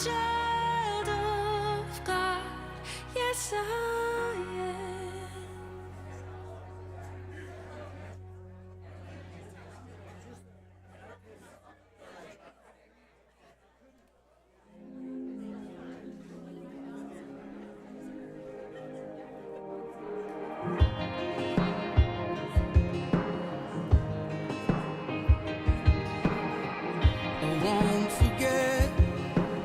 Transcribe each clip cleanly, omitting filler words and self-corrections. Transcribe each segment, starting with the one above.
child of God. Yes, I am. I won't forget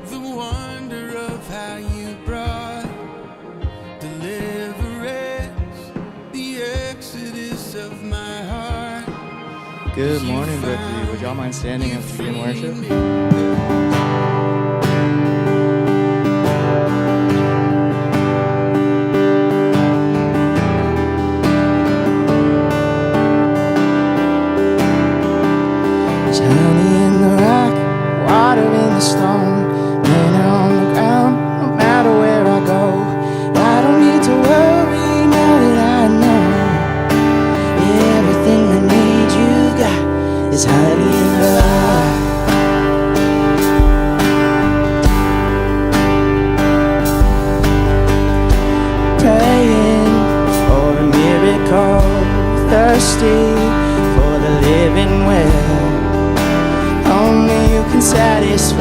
the wonder of how you brought deliverance, the exodus of my heart. Good morning, Brookview. Would y'all mind standing as we begin worship? There's honey in the rock, water in the stone, manna on the ground, no matter where I go. I don't need to worry now that I know everything I need you've got. There's honey in the rock. Praying for a miracle, thirsty for the living well. Only you can satisfy.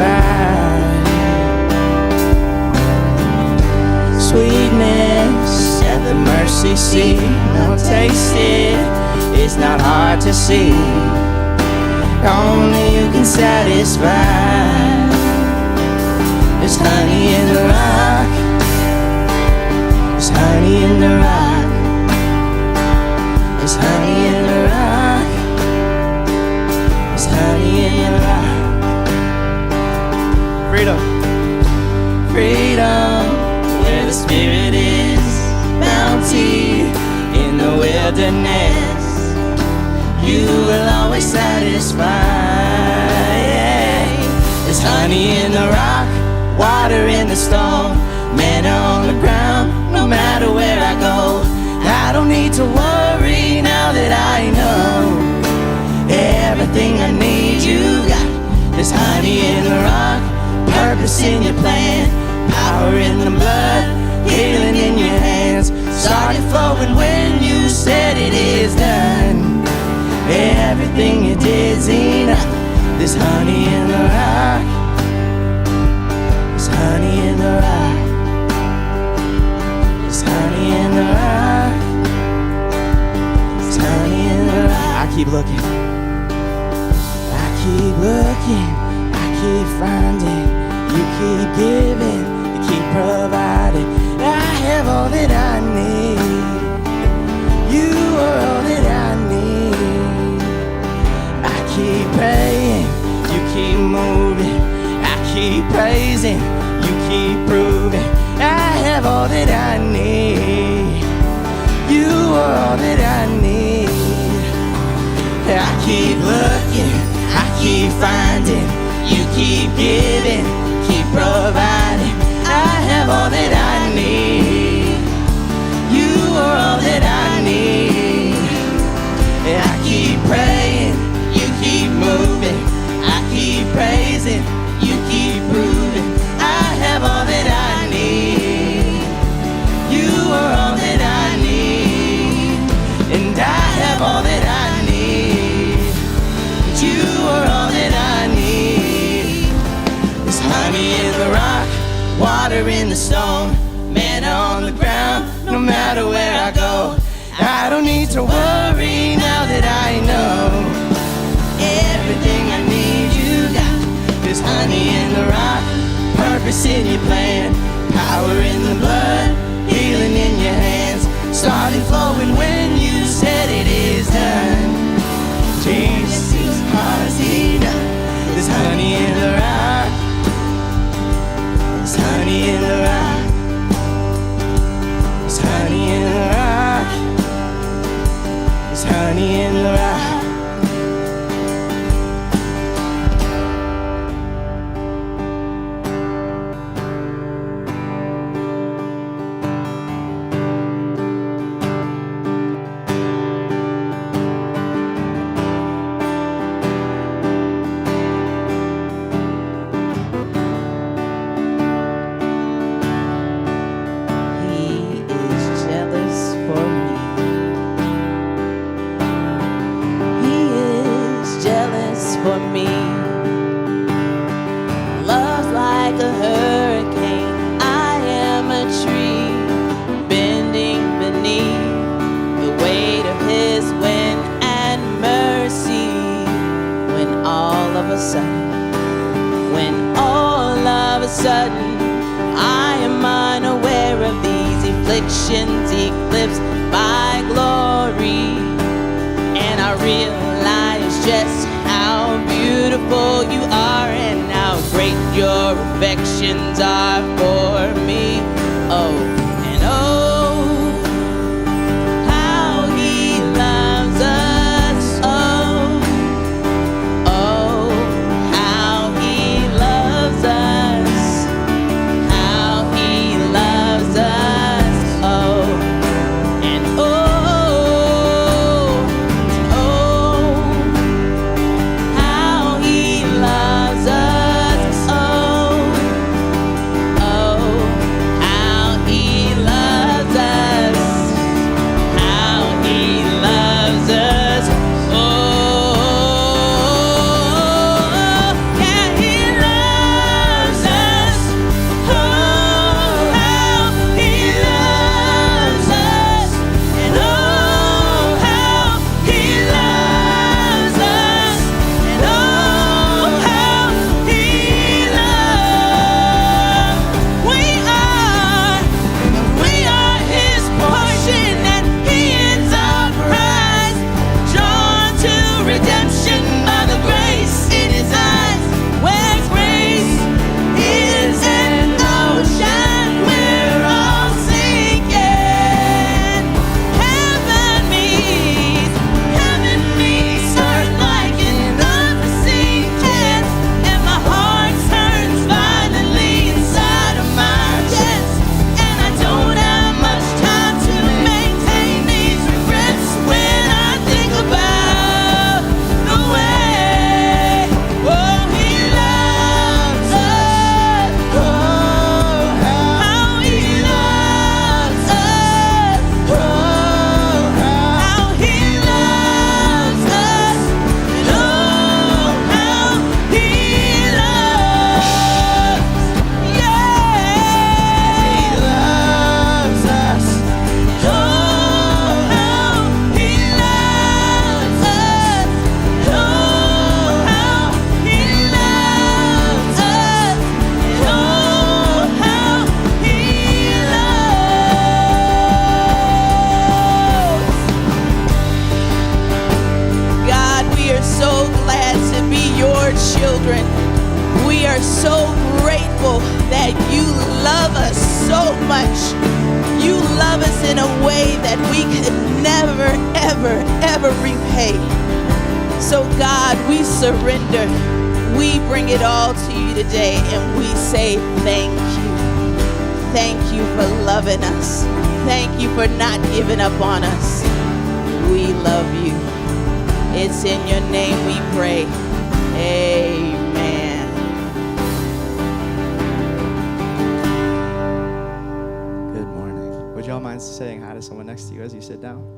Sweetness at the mercy seat, no taste it, it's not hard to see. Only you can satisfy. There's honey in the rock. There's honey in the rock. There's honey in the rock. There's honey in the rock. Freedom. Freedom, where the spirit is, bounty in the wilderness. You will always satisfy. There's honey in the rock, water in the stone, manna on the ground, no matter where I go. I don't need to worry now that I know everything I need you got. There's honey in the rock, purpose in your plan, power in the blood, healing in your hands. Started flowing when you said it is done. Everything you did's enough. There's honey in the rock. There's honey in the rock. There's honey in the rock. There's honey in the rock. I keep looking. I keep looking. I keep finding. You keep giving. You keep providing. I have all that I need. You are all that I need. I keep praying. You keep moving. I keep praising. You keep proving. I have all that I need. You are all that I need. I keep looking. I keep finding. You keep giving. Keep providing. I have all that I need. You are all that I need. I keep praying. You keep moving. I keep praising. You keep proving. I have all that I need. You are all that I need. And I have all that I need. You are all that I need. There's honey in the rock, water in the stone, manna on the ground, no matter where I go. I don't need to worry now that I know everything I need you got. There's honey in the rock, purpose in your plan, power in the blood, healing in your hands. Started flowing when you said it is done. Jesus is ours enough. There's honey in the rock. There's honey in the rock. There's honey in the rock. There's honey in the rock. a sudden, when all of a sudden I am unaware of these afflictions eclipsed by glory, and I realize just how beautiful you are and how great your affections are for me. Oh, and oh, how he loves us. Oh, oh, how he loves us. How he loves us. Oh, and oh, how he loves us. Oh, oh, how he loves us. How he loves us. Oh, yeah, he loves us. Oh, how he loves us. And oh, how he loves us. And oh, how he loves. We are his portion, and he is our prize, drawn to redemption by the grace in his eyes, where grace is an ocean we're all sinking. Heaven meets earth like an unforeseen kiss, and my heart turns violently inside of my chest, and I don't have much time to maintain these regrets when I think about the way, oh, he loves us. Oh, how he loves us. Oh, how he loves us. And oh, how he loves. Yeah, he loves us. Oh, how he loves us. Oh, how he loves us. And oh, how he loves. God, we are so glad to be your children. We are so grateful that you love us so much. You love us in a way that we could never, ever, ever repay. So God, we surrender. We bring it all to you today, and we say thank you. Thank you for loving us. Thank you for not giving up on us. We love you. It's in your name we pray. Amen. Good morning. Would y'all mind saying hi to someone next to you as you sit down?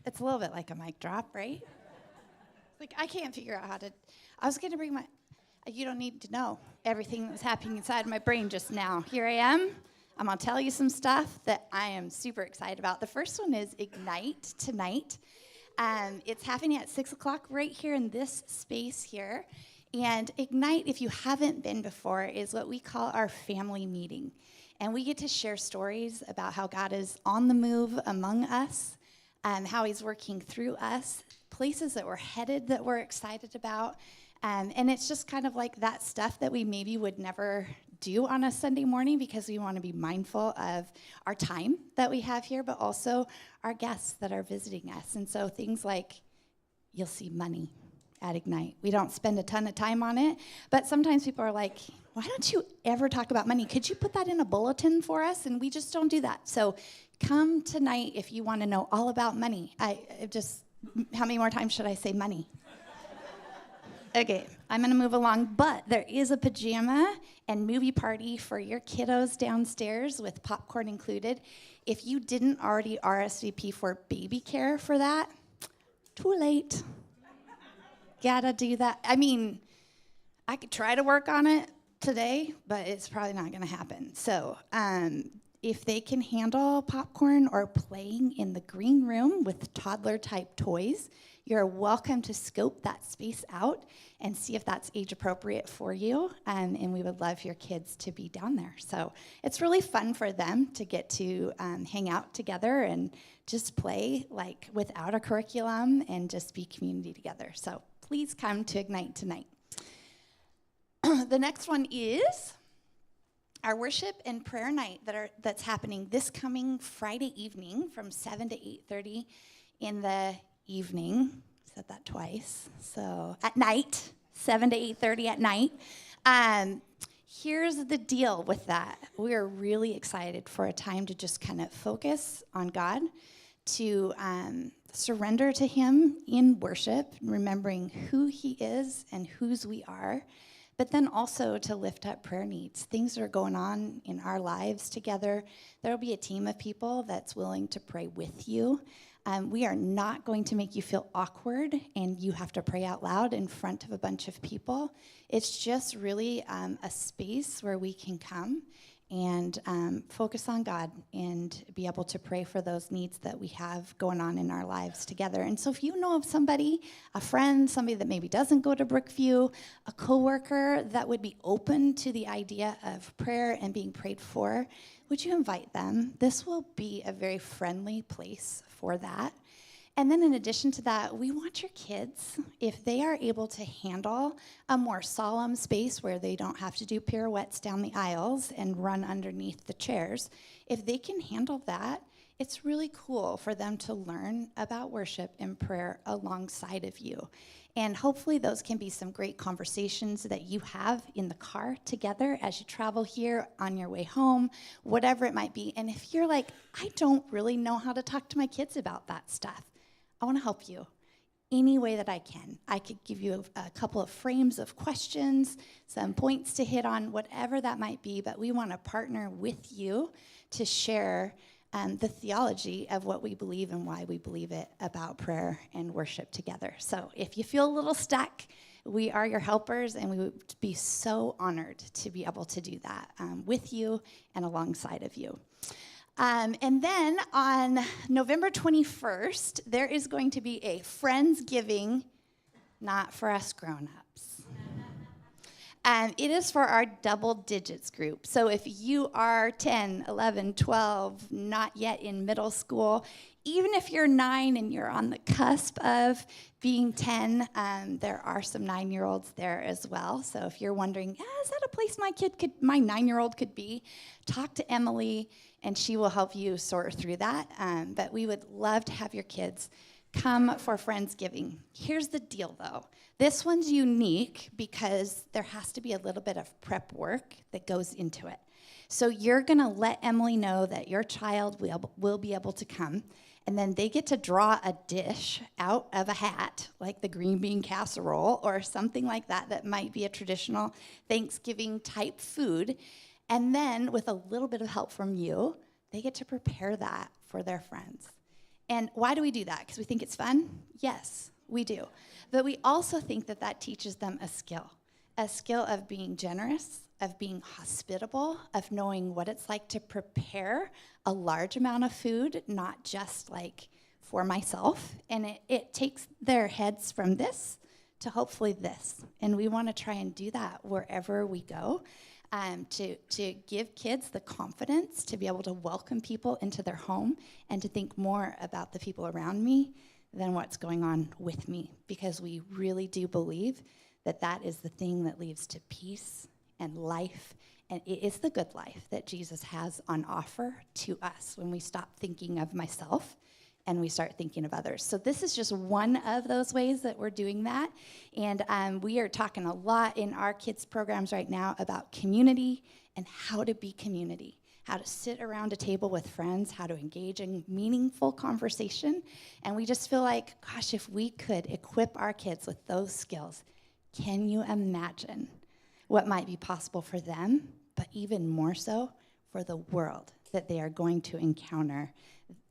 It's a little bit like a mic drop, right? Like, I can't figure out how to. I was going to bring my. You don't need to know everything that was happening inside my brain just now. Here I am. I'm going to tell you some stuff that I am super excited about. The first one is Ignite tonight. It's happening at 6 o'clock right here in this space here. And Ignite, if you haven't been before, is what we call our family meeting. And we get to share stories about how God is on the move among us, how he's working through us, places that we're headed that we're excited about, And it's just kind of like that stuff that we maybe would never do on a Sunday morning because we want to be mindful of our time that we have here, but also our guests that are visiting us. And so things like you'll see money at Ignite. We don't spend a ton of time on it, but sometimes people are like, why don't you ever talk about money? Could you put that in a bulletin for us? And we just don't do that. So come tonight if you want to know all about money. How many more times should I say money? Okay, I'm gonna move along, but there is a pajama and movie party for your kiddos downstairs with popcorn included. If you didn't already RSVP for baby care for that, too late. Gotta do that. I mean, I could try to work on it today, but it's probably not gonna happen. So if they can handle popcorn or playing in the green room with toddler-type toys, you're welcome to scope that space out and see if that's age appropriate for you. And we would love your kids to be down there. So it's really fun for them to get to hang out together and just play like without a curriculum and just be community together. So please come to Ignite tonight. The next one is our worship and prayer night that's happening this coming Friday evening from 7 to 8:30 in the evening. Said that twice. So at night, 7 to 8:30 at night. Here's the deal with that. We are really excited for a time to just kind of focus on God, to surrender to Him in worship, remembering who He is and whose we are, but then also to lift up prayer needs, things that are going on in our lives together. There will be a team of people that's willing to pray with you. We are not going to make you feel awkward and you have to pray out loud in front of a bunch of people. It's just really a space where we can come and focus on God and be able to pray for those needs that we have going on in our lives together. And so if you know of somebody, a friend, somebody that maybe doesn't go to Brookview, a coworker that would be open to the idea of prayer and being prayed for, would you invite them? This will be a very friendly place for that. And then in addition to that, we want your kids, if they are able to handle a more solemn space where they don't have to do pirouettes down the aisles and run underneath the chairs, if they can handle that, it's really cool for them to learn about worship and prayer alongside of you. And hopefully those can be some great conversations that you have in the car together as you travel here, on your way home, whatever it might be. And if you're like, I don't really know how to talk to my kids about that stuff, I want to help you any way that I can. I could give you a couple of frames of questions, some points to hit on, whatever that might be, but we want to partner with you to share the theology of what we believe and why we believe it about prayer and worship together. So if you feel a little stuck, we are your helpers, and we would be so honored to be able to do that with you and alongside of you. And then on November 21st, there is going to be a Friendsgiving, not for us grown-ups. It is for our double digits group. So if you are 10, 11, 12, not yet in middle school, even if you're 9 and you're on the cusp of being 10, there are some 9-year-olds there as well. So if you're wondering, is that a place my 9-year-old could be, talk to Emily, and she will help you sort through that. But we would love to have your kids come for Friendsgiving. Here's the deal, though. This one's unique because there has to be a little bit of prep work that goes into it. So you're going to let Emily know that your child will be able to come, and then they get to draw a dish out of a hat, like the green bean casserole or something like that that might be a traditional Thanksgiving-type food. And then with a little bit of help from you, they get to prepare that for their friends. And why do we do that? Because we think it's fun? Yes, we do. But we also think that that teaches them a skill of being generous, of being hospitable, of knowing what it's like to prepare a large amount of food, not just like for myself. And it takes their heads from this to hopefully this. And we want to try and do that wherever we go. To give kids the confidence to be able to welcome people into their home and to think more about the people around me than what's going on with me, because we really do believe that is the thing that leads to peace and life. And it is the good life that Jesus has on offer to us when we stop thinking of myself and we start thinking of others. So this is just one of those ways that we're doing that. And we are talking a lot in our kids' programs right now about community and how to be community, how to sit around a table with friends, how to engage in meaningful conversation. And we just feel like, gosh, if we could equip our kids with those skills, can you imagine what might be possible for them, but even more so for the world that they are going to encounter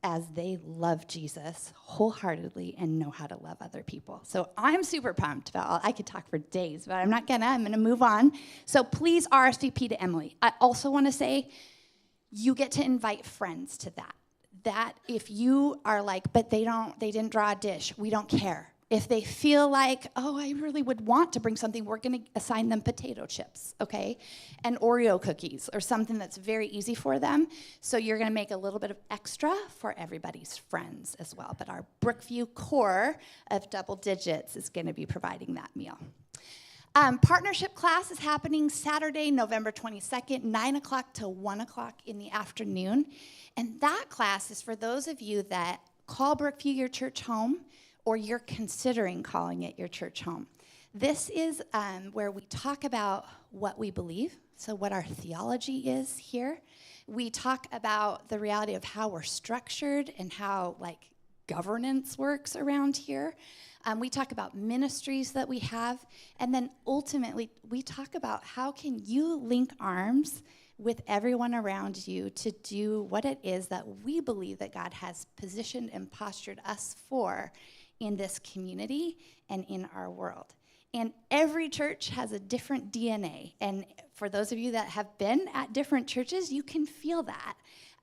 as they love Jesus wholeheartedly and know how to love other people. So I'm super pumped about I could talk for days, but I'm not gonna. I'm gonna move on. So please RSVP to Emily. I also want to say you get to invite friends to that. That if you are like, but they didn't draw a dish, we don't care. If they feel like, oh, I really would want to bring something, we're going to assign them potato chips, okay? And Oreo cookies or something that's very easy for them. So you're going to make a little bit of extra for everybody's friends as well. But our Brookview core of double digits is going to be providing that meal. Partnership class is happening Saturday, November 22nd, 9 o'clock to 1 o'clock in the afternoon. And that class is for those of you that call Brookview your church home, or you're considering calling it your church home. This is where we talk about what we believe, so what our theology is here. We talk about the reality of how we're structured and how governance works around here. We talk about ministries that we have, and then ultimately we talk about how can you link arms with everyone around you to do what it is that we believe that God has positioned and postured us for in this community and in our world. And every church has a different DNA. And for those of you that have been at different churches, you can feel that.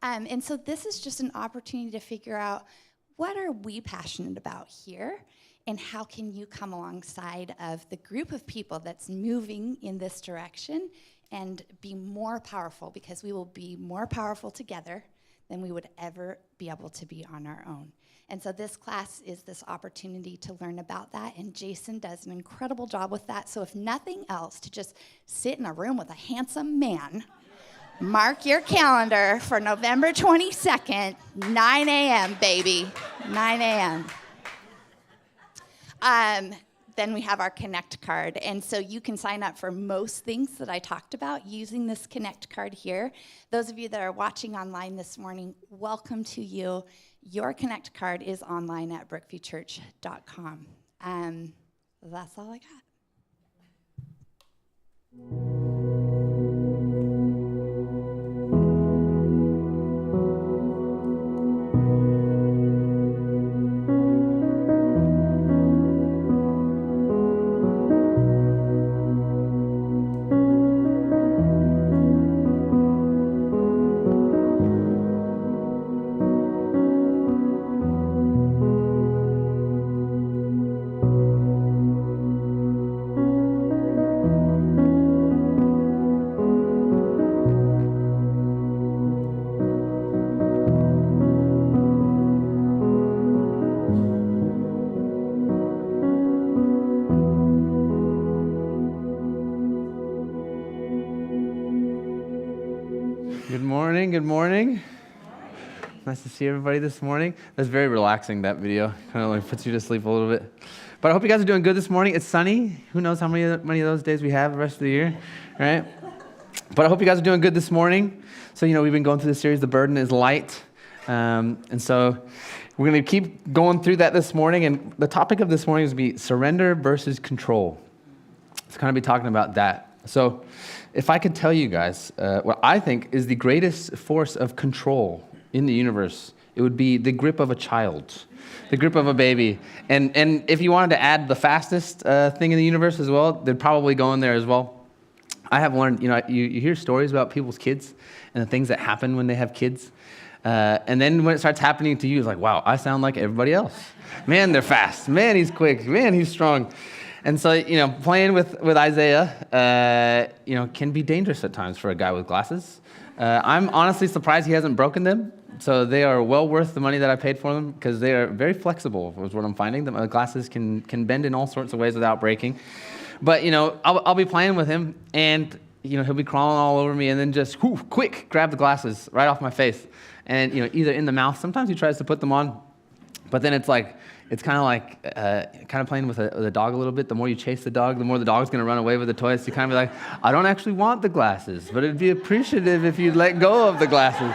And so this is just an opportunity to figure out what are we passionate about here, and how can you come alongside of the group of people that's moving in this direction and be more powerful, because we will be more powerful together than we would ever be able to be on our own. And so this class is this opportunity to learn about that, and Jason does an incredible job with that. So if nothing else, to just sit in a room with a handsome man, mark your calendar for November 22nd, 9 a.m., baby, 9 a.m. Then we have our Connect card, and so you can sign up for most things that I talked about using this Connect card here. Those of you that are watching online this morning, welcome to you. Your Connect card is online at brookviewchurch.com. That's all I got. Good morning. Nice to see everybody this morning. That's very relaxing, that video. Kind of puts you to sleep a little bit. But I hope you guys are doing good this morning. It's sunny. Who knows how many of those days we have the rest of the year, right? But I hope you guys are doing good this morning. So, we've been going through this series, The Burden is Light. And so we're going to keep going through that this morning. And the topic of this morning is going to be surrender versus control. It's kind of be talking about that. So if I could tell you guys what I think is the greatest force of control in the universe, it would be the grip of a child, the grip of a baby. And if you wanted to add the fastest thing in the universe as well, they'd probably go in there as well. I have learned, you hear stories about people's kids and the things that happen when they have kids. And then when it starts happening to you, it's like, wow, I sound like everybody else. Man, they're fast. Man, he's quick. Man, he's strong. And so, playing with Isaiah, can be dangerous at times for a guy with glasses. I'm honestly surprised he hasn't broken them. So they are well worth the money that I paid for them, because they are very flexible, is what I'm finding. The glasses can bend in all sorts of ways without breaking. But, I'll be playing with him, and, he'll be crawling all over me, and then just, quick, grab the glasses right off my face. And, either in the mouth. Sometimes he tries to put them on, but then it's kind of like playing with a dog a little bit. The more you chase the dog, the more the dog's going to run away with the toy. So you kind of be like, I don't actually want the glasses, but it'd be appreciative if you'd let go of the glasses.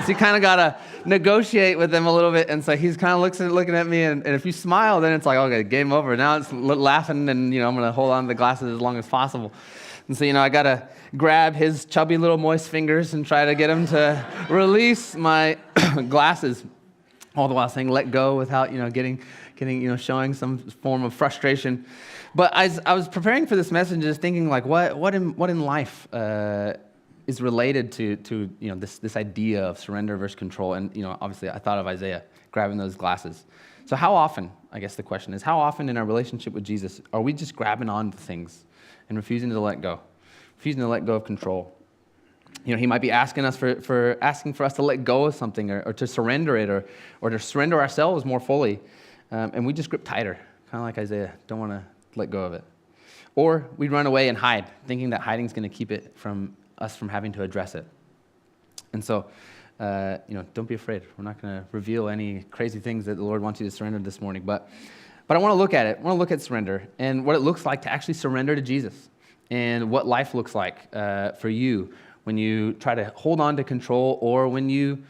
So you kind of got to negotiate with them a little bit. And so he's kind of looking at me, and if you smile, then it's like, okay, game over. Now it's laughing, and, I'm going to hold on to the glasses as long as possible. And so, I got to grab his chubby little moist fingers and try to get him to release my glasses, all the while saying let go without, getting showing some form of frustration. But as I was preparing for this message, just thinking like, what in life is related to this idea of surrender versus control? And obviously, I thought of Isaiah grabbing those glasses. So how often? I guess the question is, how often in our relationship with Jesus are we just grabbing on to things and refusing to let go, refusing to let go of control? He might be asking us for us to let go of something, or to surrender it, or to surrender ourselves more fully, and we just grip tighter, kind of like Isaiah, don't want to let go of it. Or we run away and hide, thinking that hiding is going to keep it from us from having to address it. And so, don't be afraid. We're not going to reveal any crazy things that the Lord wants you to surrender this morning, but I want to look at it. I want to look at surrender and what it looks like to actually surrender to Jesus, and what life looks like for you when you try to hold on to control, or when you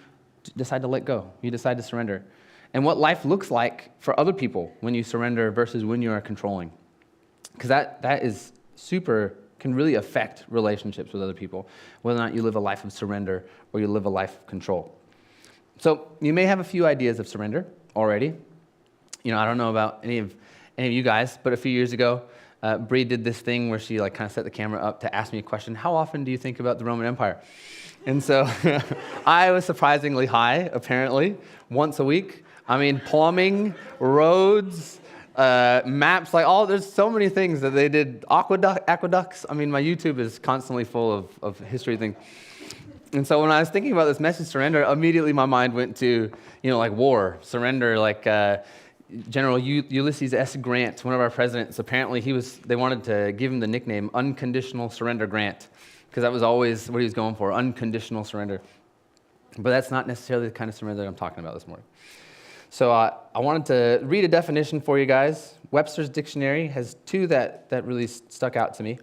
decide to let go, you decide to surrender. And what life looks like for other people when you surrender versus when you are controlling. Because that is can really affect relationships with other people, whether or not you live a life of surrender or you live a life of control. So you may have a few ideas of surrender already. I don't know about any of you guys, but a few years ago, Brier did this thing where she kind of set the camera up to ask me a question. How often do you think about the Roman Empire? And so I was surprisingly high, apparently, once a week. I mean, plumbing, roads, maps, there's so many things that they did. Aqueducts. I mean, my YouTube is constantly full of history things. And so when I was thinking about this message, surrender, immediately my mind went to, war, surrender, General Ulysses S. Grant, one of our presidents. Apparently they wanted to give him the nickname Unconditional Surrender Grant, because that was always what he was going for, unconditional surrender. But that's not necessarily the kind of surrender that I'm talking about this morning. So I wanted to read a definition for you guys. Webster's Dictionary has two that really stuck out to me.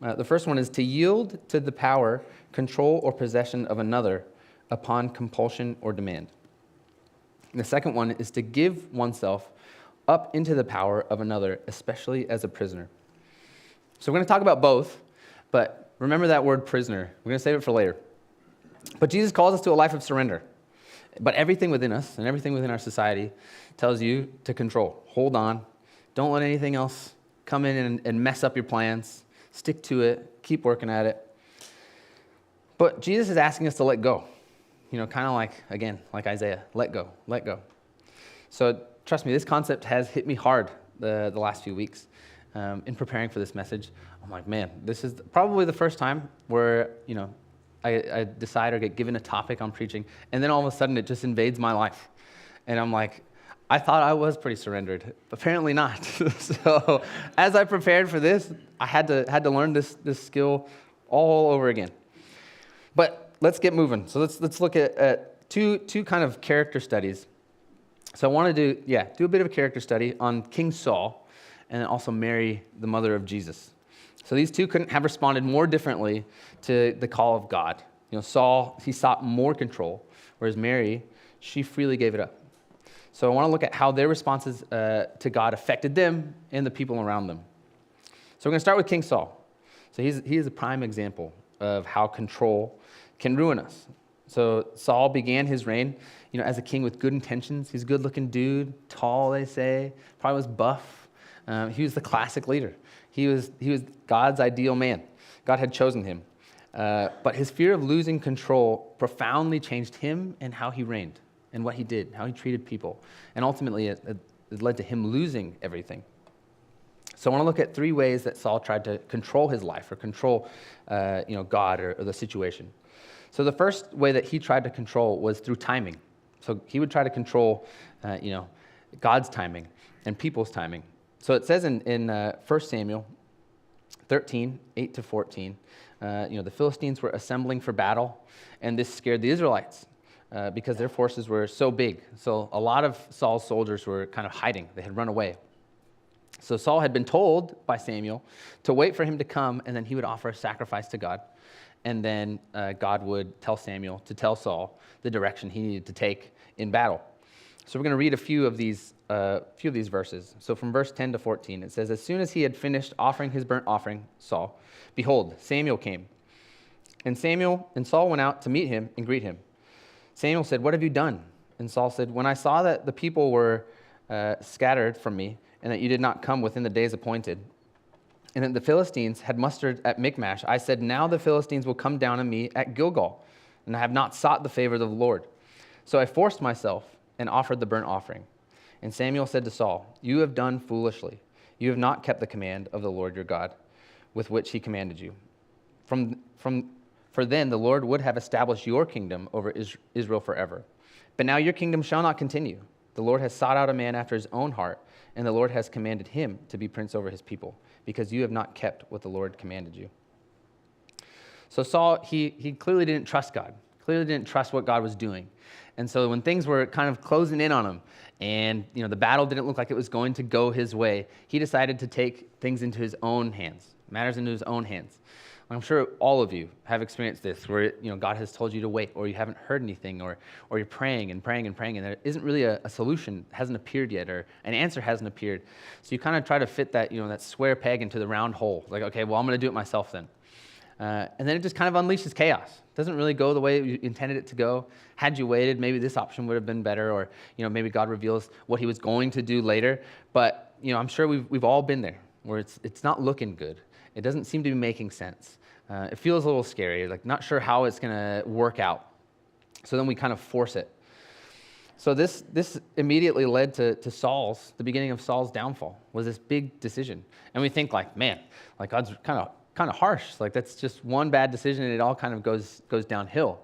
The first one is to yield to the power, control, or possession of another upon compulsion or demand. And the second one is to give oneself up into the power of another, especially as a prisoner. So we're going to talk about both, but remember that word prisoner. We're going to save it for later. But Jesus calls us to a life of surrender. But everything within us and everything within our society tells you to control. Hold on. Don't let anything else come in and mess up your plans. Stick to it. Keep working at it. But Jesus is asking us to let go. Kind of like Isaiah, let go, let go. So trust me, this concept has hit me hard the last few weeks in preparing for this message. I'm like, man, this is probably the first time where, I decide or get given a topic I'm preaching, and then all of a sudden it just invades my life. And I'm like, I thought I was pretty surrendered. Apparently not. So as I prepared for this, I had to learn this skill all over again. But let's get moving. So let's look at two kind of character studies. So I want to do a bit of a character study on King Saul, and then also Mary, the mother of Jesus. So these two couldn't have responded more differently to the call of God. Saul, he sought more control, whereas Mary, she freely gave it up. So I want to look at how their responses to God affected them and the people around them. So we're going to start with King Saul. So he is a prime example of how control can ruin us. So Saul began his reign, as a king with good intentions. He's a good-looking dude, tall, they say, probably was buff. He was the classic leader. He was God's ideal man. God had chosen him. But his fear of losing control profoundly changed him and how he reigned and what he did, how he treated people. And ultimately, it led to him losing everything. So I want to look at three ways that Saul tried to control his life or control God or the situation. So the first way that he tried to control was through timing. So he would try to control, God's timing and people's timing. So it says in 1 Samuel 13, 8 to 14, the Philistines were assembling for battle, and this scared the Israelites because their forces were so big. So a lot of Saul's soldiers were kind of hiding. They had run away. So Saul had been told by Samuel to wait for him to come, and then he would offer a sacrifice to God. And then God would tell Samuel to tell Saul the direction he needed to take in battle. So we're going to read a few of these verses. So from verse 10 to 14, it says, "As soon as he had finished offering his burnt offering, Saul, behold, Samuel came. And Saul went out to meet him and greet him. Samuel said, 'What have you done?' And Saul said, 'When I saw that the people were scattered from me, and that you did not come within the days appointed, and that the Philistines had mustered at Michmash, I said, now the Philistines will come down on me at Gilgal, and I have not sought the favor of the Lord. So I forced myself and offered the burnt offering. And Samuel said to Saul, you have done foolishly. You have not kept the command of the Lord your God, with which he commanded you. For then the Lord would have established your kingdom over Israel forever. But now your kingdom shall not continue. The Lord has sought out a man after his own heart, and the Lord has commanded him to be prince over his people, because you have not kept what the Lord commanded you.'" So Saul, he clearly didn't trust God, clearly didn't trust what God was doing. And so when things were kind of closing in on him, and the battle didn't look like it was going to go his way, he decided to take things into his own hands, matters into his own hands. I'm sure all of you have experienced this, where God has told you to wait, or you haven't heard anything, or you're praying and praying and praying, and there isn't really a solution, hasn't appeared yet, or an answer hasn't appeared. So you kind of try to fit that that square peg into the round hole. Like, okay, well, I'm going to do it myself then. And then it just kind of unleashes chaos. It doesn't really go the way you intended it to go. Had you waited, maybe this option would have been better, or maybe God reveals what he was going to do later. But I'm sure we've all been there, where it's not looking good. It doesn't seem to be making sense. It feels a little scary, like not sure how it's going to work out. So then we kind of force it. So this immediately led to the beginning of Saul's downfall, was this big decision. And we think like, man, like God's kind of harsh. Like that's just one bad decision and it all kind of goes downhill.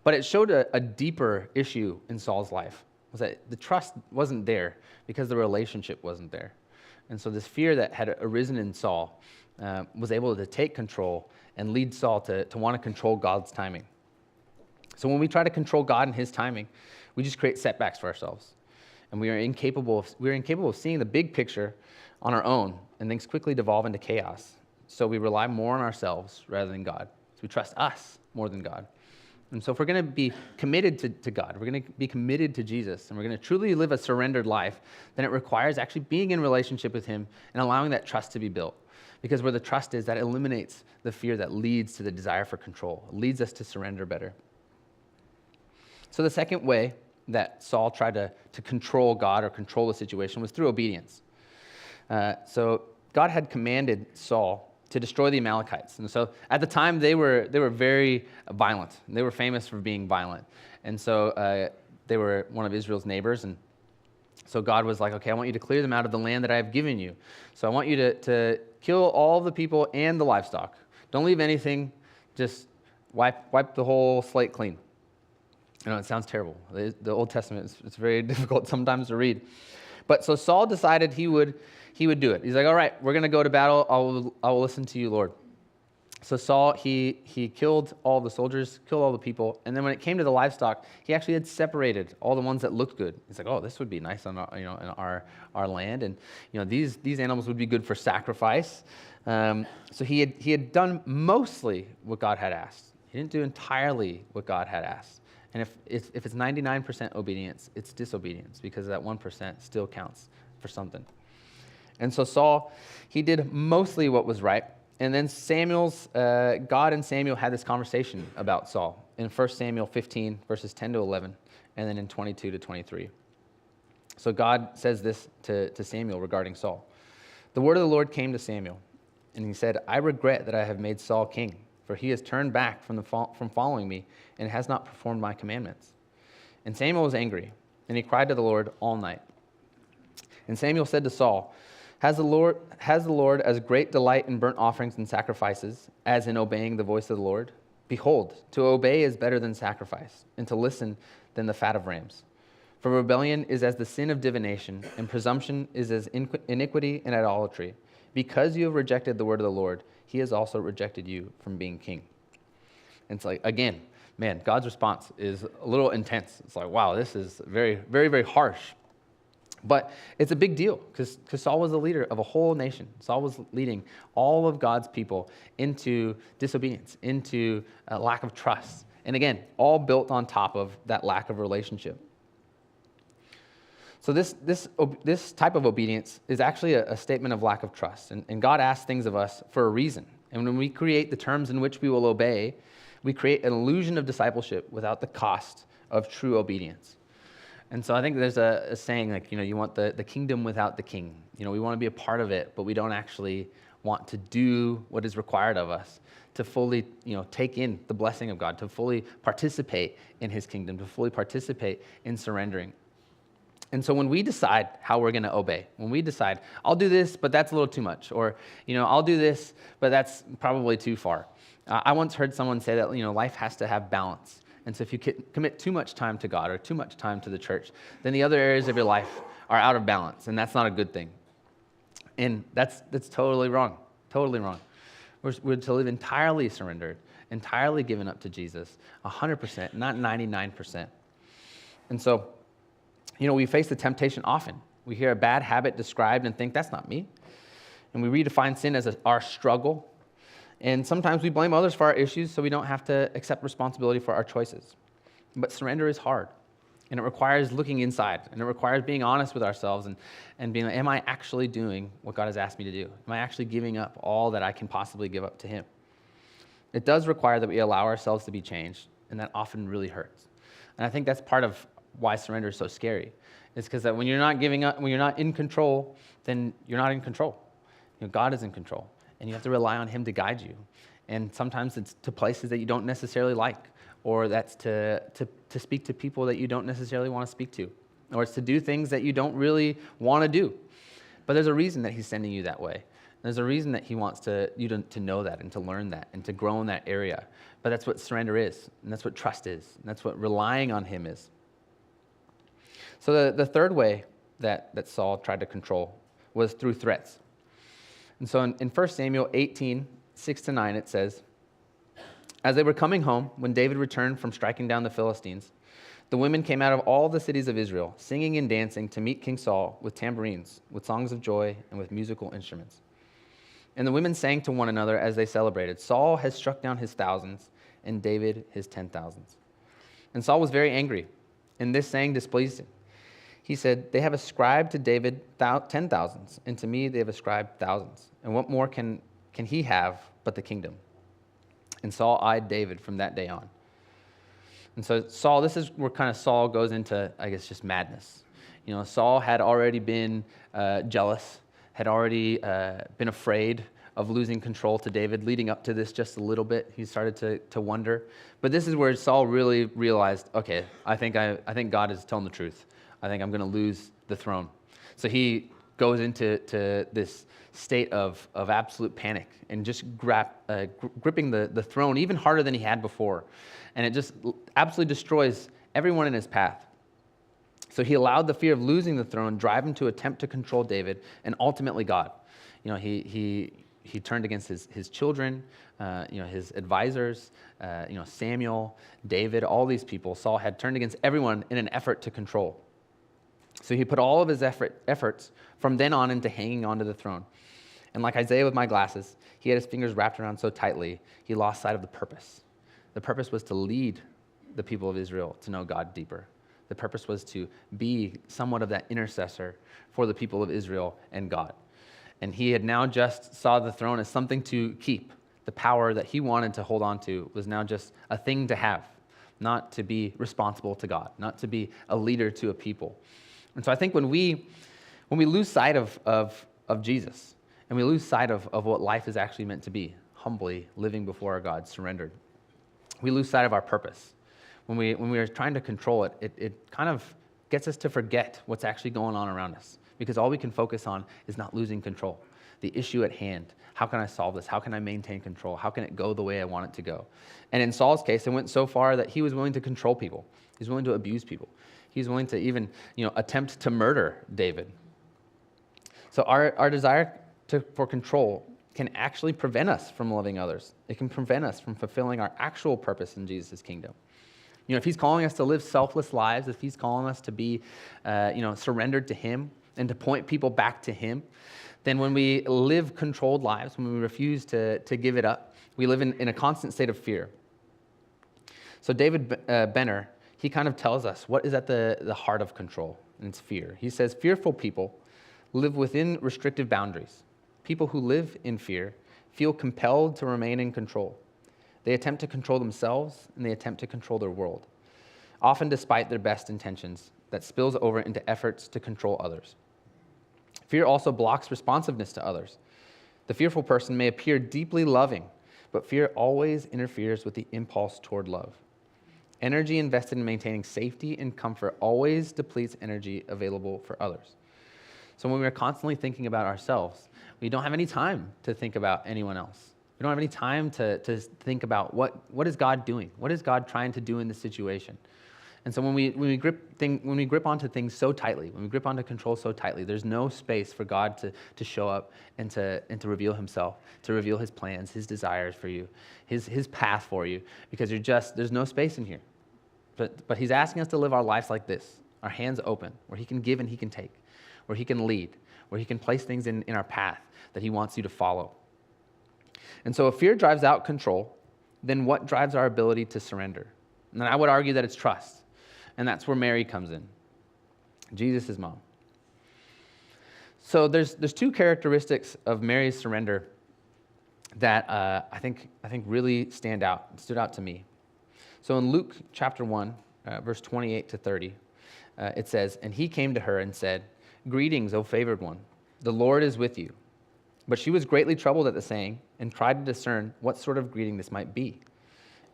But it showed a deeper issue in Saul's life, was that the trust wasn't there because the relationship wasn't there. And so this fear that had arisen in Saul was able to take control and lead Saul to want to control God's timing. So when we try to control God and his timing, we just create setbacks for ourselves. And we are incapable of seeing the big picture on our own, and things quickly devolve into chaos. So we rely more on ourselves rather than God. So we trust us more than God. And so if we're going to be committed to God, we're going to be committed to Jesus, and we're going to truly live a surrendered life, then it requires actually being in relationship with him and allowing that trust to be built. Because where the trust is, that eliminates the fear that leads to the desire for control. It leads us to surrender better. So the second way that Saul tried to control God or control the situation was through obedience. So God had commanded Saul to destroy the Amalekites. And so at the time, they were very violent. They were famous for being violent. And so they were one of Israel's neighbors. And so God was like, okay, I want you to clear them out of the land that I have given you. So I want you to kill all the people and the livestock. Don't leave anything. Just wipe the whole slate clean. It sounds terrible. The Old Testament, it's very difficult sometimes to read. But so Saul decided he would do it. He's like, all right, we're going to go to battle. I will listen to you, Lord. So Saul, he killed all the soldiers, killed all the people, and then when it came to the livestock, he actually had separated all the ones that looked good. He's like, oh, this would be nice on in our land, and these animals would be good for sacrifice. So he had done mostly what God had asked. He didn't do entirely what God had asked. And if it's 99% obedience, it's disobedience, because that 1% still counts for something. And so Saul, he did mostly what was right. And then God and Samuel had this conversation about Saul in 1 Samuel 15, verses 10 to 11, and then in 22 to 23. So God says this to Samuel regarding Saul. The word of the Lord came to Samuel, and he said, I regret that I have made Saul king, for he has turned back from following me and has not performed my commandments. And Samuel was angry, and he cried to the Lord all night. And Samuel said to Saul, Has the Lord as great delight in burnt offerings and sacrifices as in obeying the voice of the Lord? Behold, to obey is better than sacrifice, and to listen than the fat of rams. For rebellion is as the sin of divination, and presumption is as iniquity and idolatry. Because you have rejected the word of the Lord, he has also rejected you from being king. And it's like, again, man, God's response is a little intense. It's like, wow, this is very, very, very harsh. But it's a big deal because Saul was the leader of a whole nation. Saul was leading all of God's people into disobedience, into a lack of trust. And again, all built on top of that lack of relationship. So this type of obedience is actually a statement of lack of trust. And God asks things of us for a reason. And when we create the terms in which we will obey, we create an illusion of discipleship without the cost of true obedience. And so I think there's a saying like, you want the kingdom without the king. We want to be a part of it, but we don't actually want to do what is required of us to fully, take in the blessing of God, to fully participate in his kingdom, to fully participate in surrendering. And so when we decide how we're going to obey, when we decide, I'll do this, but that's a little too much, or, I'll do this, but that's probably too far. I once heard someone say that, life has to have balance. And so if you commit too much time to God or too much time to the church, then the other areas of your life are out of balance, and that's not a good thing. And that's totally wrong, totally wrong. We're to live entirely surrendered, entirely given up to Jesus, 100%, not 99%. And so, we face the temptation often. We hear a bad habit described and think, that's not me. And we redefine sin as our struggle. And sometimes we blame others for our issues so we don't have to accept responsibility for our choices. But surrender is hard, and it requires looking inside, and it requires being honest with ourselves and being like, am I actually doing what God has asked me to do? Am I actually giving up all that I can possibly give up to him? It does require that we allow ourselves to be changed, and that often really hurts. And I think that's part of why surrender is so scary. It's because that when you're not giving up, when you're not in control, then you're not in control. God is in control. And you have to rely on him to guide you. And sometimes it's to places that you don't necessarily like, or that's to speak to people that you don't necessarily want to speak to, or it's to do things that you don't really want to do. But there's a reason that he's sending you that way. There's a reason that he wants you to know that and to learn that and to grow in that area. But that's what surrender is, and that's what trust is, and that's what relying on him is. So the third way that Saul tried to control was through threats. And so in 1 Samuel 18, 6-9, it says, as they were coming home, when David returned from striking down the Philistines, the women came out of all the cities of Israel, singing and dancing to meet King Saul with tambourines, with songs of joy, and with musical instruments. And the women sang to one another as they celebrated, Saul has struck down his thousands, and David his 10,000s. And Saul was very angry, and this saying displeased him. He said, they have ascribed to David 10,000s, and to me they have ascribed thousands. And what more can he have but the kingdom? And Saul eyed David from that day on. And so Saul, this is where kind of Saul goes into, I guess, just madness. Saul had already been jealous, had already been afraid of losing control to David. Leading up to this just a little bit, he started to wonder. But this is where Saul really realized, okay, I think God is telling the truth. I think I'm going to lose the throne. So he goes into this state of absolute panic and just gripping the throne even harder than he had before. And it just absolutely destroys everyone in his path. So he allowed the fear of losing the throne drive him to attempt to control David and ultimately God. He turned against his children, his advisors, Samuel, David, all these people. Saul had turned against everyone in an effort to control. So he put all of his efforts from then on into hanging onto the throne. And like Isaiah with my glasses, he had his fingers wrapped around so tightly, he lost sight of the purpose. The purpose was to lead the people of Israel to know God deeper. The purpose was to be somewhat of that intercessor for the people of Israel and God. And he had now just saw the throne as something to keep. The power that he wanted to hold on to was now just a thing to have, not to be responsible to God, not to be a leader to a people. And so I think when we lose sight of Jesus, and we lose sight of what life is actually meant to be, humbly living before our God, surrendered, we lose sight of our purpose. When we are trying to control it, it kind of gets us to forget what's actually going on around us, because all we can focus on is not losing control. The issue at hand, how can I solve this? How can I maintain control? How can it go the way I want it to go? And in Saul's case, it went so far that he was willing to control people. He's willing to abuse people. He's willing to even, attempt to murder David. So our desire for control can actually prevent us from loving others. It can prevent us from fulfilling our actual purpose in Jesus' kingdom. If he's calling us to live selfless lives, if he's calling us to be, surrendered to him and to point people back to him, then when we live controlled lives, when we refuse to give it up, we live in a constant state of fear. So David Benner, he kind of tells us what is at the heart of control, and it's fear. He says, fearful people live within restrictive boundaries. People who live in fear feel compelled to remain in control. They attempt to control themselves, and they attempt to control their world, often despite their best intentions, that spills over into efforts to control others. Fear also blocks responsiveness to others. The fearful person may appear deeply loving, but fear always interferes with the impulse toward love. Energy invested in maintaining safety and comfort always depletes energy available for others. So when we're constantly thinking about ourselves, we don't have any time to think about anyone else. We don't have any time to think about what is God doing? What is God trying to do in this situation? And so when we grip onto things so tightly, when we grip onto control so tightly, there's no space for God to show up and to reveal himself, to reveal his plans, his desires for you, his path for you, because there's no space in here. But he's asking us to live our lives like this, our hands open, where he can give and he can take, where he can lead, where he can place things in our path that he wants you to follow. And so if fear drives out control, then what drives our ability to surrender? And I would argue that it's trust. And that's where Mary comes in, Jesus' mom. So there's two characteristics of Mary's surrender that I think really stood out to me. So in Luke chapter 1, verse 28 to 30, it says, "And he came to her and said, 'Greetings, O favored one, the Lord is with you.' But she was greatly troubled at the saying and tried to discern what sort of greeting this might be.